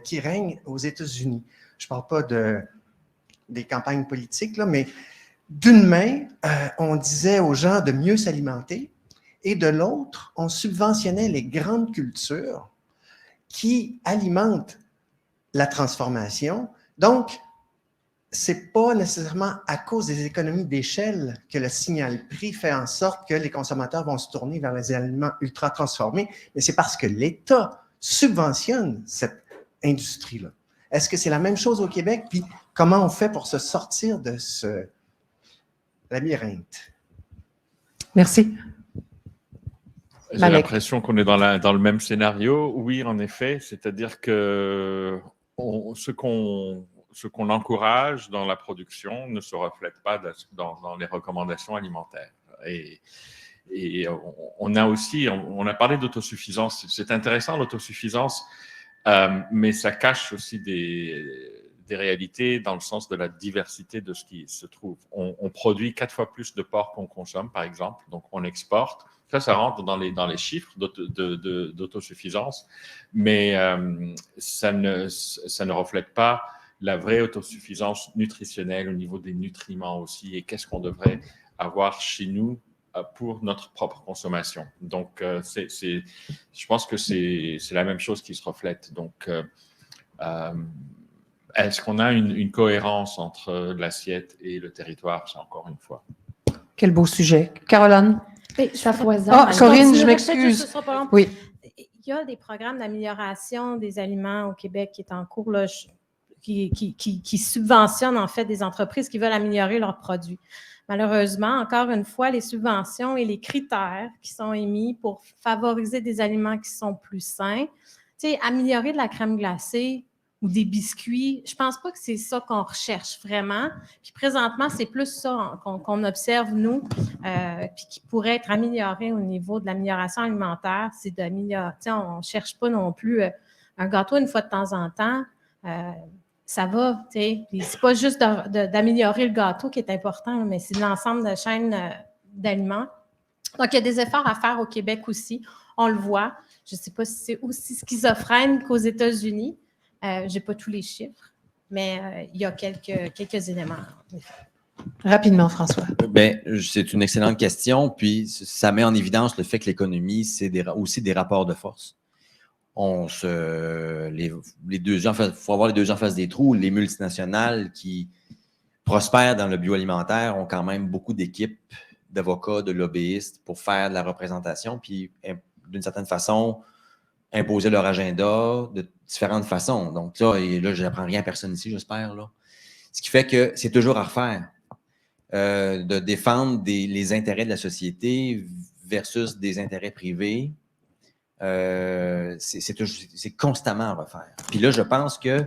qui règne aux États-Unis. Je ne parle pas des campagnes politiques, là, mais d'une main, on disait aux gens de mieux s'alimenter et de l'autre, on subventionnait les grandes cultures qui alimentent la transformation. Donc, ce n'est pas nécessairement à cause des économies d'échelle que le signal prix fait en sorte que les consommateurs vont se tourner vers les aliments ultra transformés, mais c'est parce que l'État subventionne cette industrie-là. Est-ce que c'est la même chose au Québec? Puis comment on fait pour se sortir de ce labyrinthe? Merci. J'ai l'impression qu'on est dans le même scénario. Oui, en effet, c'est-à-dire que ce qu'on encourage dans la production ne se reflète pas dans les recommandations alimentaires. Et on a parlé d'autosuffisance. C'est intéressant, l'autosuffisance, mais ça cache aussi des réalités dans le sens de la diversité de ce qui se trouve. On produit 4 fois plus de porc qu'on consomme, par exemple, donc on exporte. Ça rentre dans les chiffres d'autosuffisance, mais ça ne reflète pas la vraie autosuffisance nutritionnelle au niveau des nutriments aussi, et qu'est-ce qu'on devrait avoir chez nous pour notre propre consommation. Donc, je pense que c'est la même chose qui se reflète. Donc, Est-ce qu'on a une cohérence entre l'assiette et le territoire? C'est encore une fois. Quel beau sujet. Caroline? Ça foisonne. Ah, Corinne, je continuerai peut-être m'excuse. juste, ce sera pas long. Oui. Il y a des programmes d'amélioration des aliments au Québec qui est en cours, là, qui subventionnent en fait des entreprises qui veulent améliorer leurs produits. Malheureusement, encore une fois, les subventions et les critères qui sont émis pour favoriser des aliments qui sont plus sains, tu sais, améliorer de la crème glacée ou des biscuits, je ne pense pas que c'est ça qu'on recherche vraiment. Puis présentement, c'est plus ça qu'on observe, nous, puis qui pourrait être amélioré au niveau de l'amélioration alimentaire. C'est d'améliorer, tu sais, on ne cherche pas non plus un gâteau une fois de temps en temps. Ça va, tu sais. C'est pas juste d'améliorer le gâteau qui est important, mais c'est l'ensemble de la chaîne d'aliments. Donc, il y a des efforts à faire au Québec aussi. On le voit. Je ne sais pas si c'est aussi schizophrène qu'aux États-Unis. Je n'ai pas tous les chiffres, mais il y a quelques éléments. Rapidement, François. Ben, c'est une excellente question, puis ça met en évidence le fait que l'économie, c'est aussi des rapports de force. Les deux gens, il faut avoir les deux gens en face des trous. Les multinationales qui prospèrent dans le bioalimentaire ont quand même beaucoup d'équipes d'avocats, de lobbyistes pour faire de la représentation, puis d'une certaine façon, imposer leur agenda de différentes façons. Donc là, je n'apprends rien à personne ici, j'espère. Là. Ce qui fait que c'est toujours à refaire. De défendre les intérêts de la société versus des intérêts privés. C'est constamment à refaire. Puis là, je pense que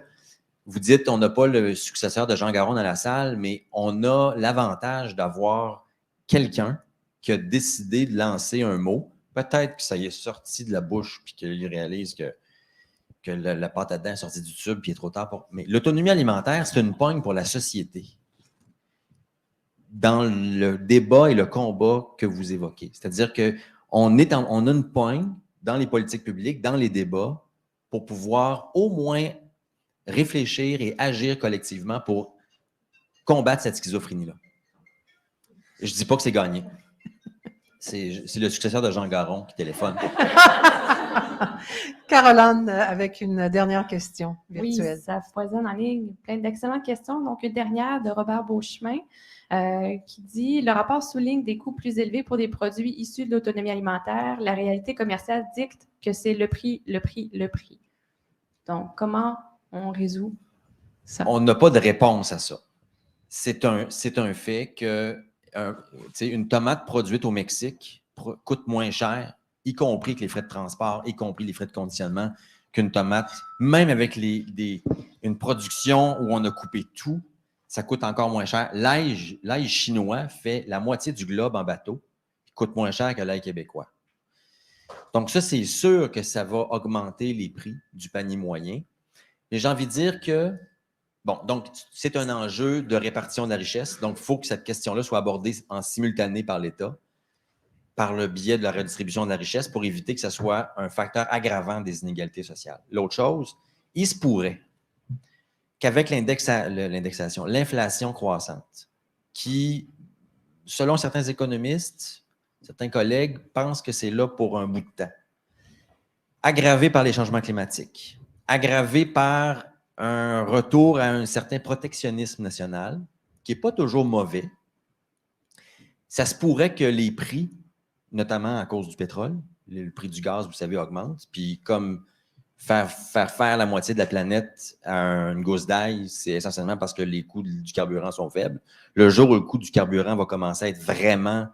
vous dites on n'a pas le successeur de Jean Garon dans la salle, mais on a l'avantage d'avoir quelqu'un qui a décidé de lancer un mot. Peut-être que ça y est sorti de la bouche puis qu'il réalise que la pâte à dents est sortie du tube puis il est trop tard. Mais l'autonomie alimentaire, c'est une pogne pour la société dans le débat et le combat que vous évoquez. C'est-à-dire qu'on a une pogne dans les politiques publiques, dans les débats, pour pouvoir au moins réfléchir et agir collectivement pour combattre cette schizophrénie-là. Je ne dis pas que c'est gagné. C'est le successeur de Jean Garon qui téléphone. Caroline, avec une dernière question virtuelle. Oui, ça foisonne en ligne. Plein d'excellentes questions. Donc, une dernière de Robert Beauchemin qui dit « Le rapport souligne des coûts plus élevés pour des produits issus de l'autonomie alimentaire. La réalité commerciale dicte que c'est le prix. » Donc, comment on résout ça? On n'a pas de réponse à ça. C'est un fait que une tomate produite au Mexique coûte moins cher, y compris que les frais de transport, y compris les frais de conditionnement, qu'une tomate, même avec une production où on a coupé tout, ça coûte encore moins cher. L'ail chinois fait la moitié du globe en bateau, il coûte moins cher que l'ail québécois. Donc ça, c'est sûr que ça va augmenter les prix du panier moyen. Et j'ai envie de dire que donc, c'est un enjeu de répartition de la richesse. Donc, il faut que cette question-là soit abordée en simultané par l'État, par le biais de la redistribution de la richesse, pour éviter que ce soit un facteur aggravant des inégalités sociales. L'autre chose, il se pourrait qu'avec l'inflation croissante, qui, selon certains économistes, certains collègues, pensent que c'est là pour un bout de temps, aggravée par les changements climatiques, aggravée par un retour à un certain protectionnisme national, qui n'est pas toujours mauvais. Ça se pourrait que les prix, notamment à cause du pétrole, le prix du gaz, vous savez, augmente. Puis comme faire la moitié de la planète à une gousse d'ail, c'est essentiellement parce que les coûts du carburant sont faibles. Le jour où le coût du carburant va commencer à être vraiment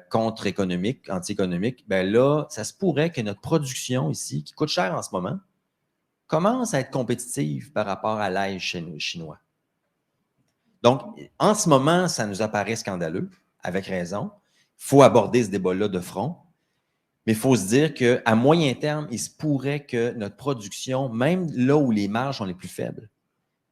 contre-économique, anti-économique, bien là, ça se pourrait que notre production ici, qui coûte cher en ce moment, commence à être compétitive par rapport à l'ail chinois. Donc, en ce moment, ça nous apparaît scandaleux, avec raison. Il faut aborder ce débat-là de front, mais il faut se dire qu'à moyen terme, il se pourrait que notre production, même là où les marges sont les plus faibles,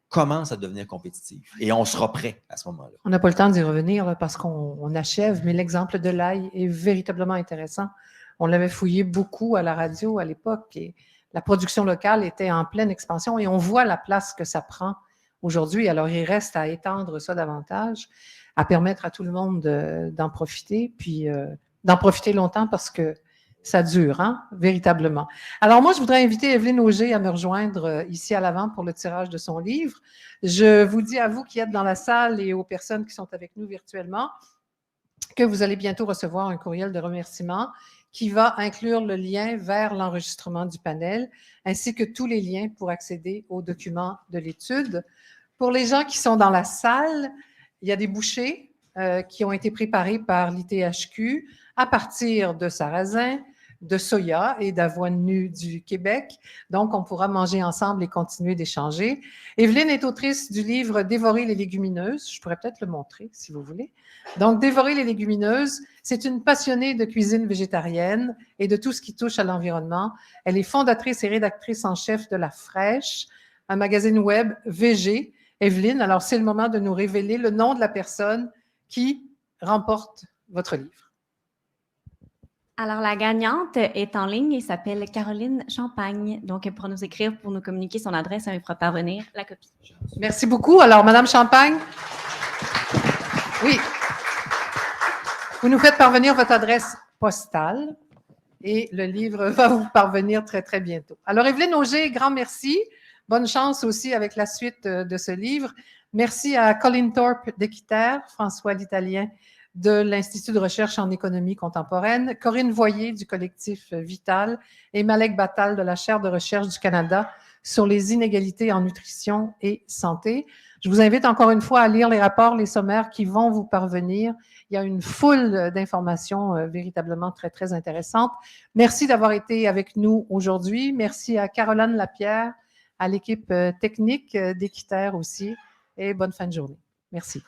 commence à devenir compétitive. Et on sera prêt à ce moment-là. On n'a pas le temps d'y revenir là, parce qu'on achève, mais l'exemple de l'ail est véritablement intéressant. On l'avait fouillé beaucoup à la radio à l'époque et la production locale était en pleine expansion et on voit la place que ça prend aujourd'hui. Alors, il reste à étendre ça davantage, à permettre à tout le monde d'en profiter, puis d'en profiter longtemps parce que ça dure, hein, véritablement. Alors moi, je voudrais inviter Evelyne Auger à me rejoindre ici à l'avant pour le tirage de son livre. Je vous dis à vous qui êtes dans la salle et aux personnes qui sont avec nous virtuellement que vous allez bientôt recevoir un courriel de remerciement qui va inclure le lien vers l'enregistrement du panel, ainsi que tous les liens pour accéder aux documents de l'étude. Pour les gens qui sont dans la salle, il y a des bouchées qui ont été préparées par l'ITHQ à partir de sarrasin, de soya et d'avoine nue du Québec. Donc, on pourra manger ensemble et continuer d'échanger. Evelyne est autrice du livre « Dévorer les légumineuses ». Je pourrais peut-être le montrer, si vous voulez. Donc, « Dévorer les légumineuses », c'est une passionnée de cuisine végétarienne et de tout ce qui touche à l'environnement. Elle est fondatrice et rédactrice en chef de La Fraîche, un magazine web VG. Evelyne, alors c'est le moment de nous révéler le nom de la personne qui remporte votre livre. Alors, la gagnante est en ligne et s'appelle Caroline Champagne. Donc, elle pourra nous écrire pour nous communiquer son adresse et elle fera parvenir la copie. Merci beaucoup. Alors, Madame Champagne, oui, vous nous faites parvenir votre adresse postale et le livre va vous parvenir très, très bientôt. Alors, Evelyne Auger, grand merci. Bonne chance aussi avec la suite de ce livre. Merci à Colin Thorpe d'Équiterre, François l'Italien de l'Institut de recherche en économie contemporaine, Corinne Voyer du collectif Vital et Malek Battal de la chaire de recherche du Canada sur les inégalités en nutrition et santé. Je vous invite encore une fois à lire les rapports, les sommaires qui vont vous parvenir. Il y a une foule d'informations véritablement très, très intéressantes. Merci d'avoir été avec nous aujourd'hui. Merci à Caroline Lapierre, à l'équipe technique d'Équiterre aussi, et bonne fin de journée. Merci.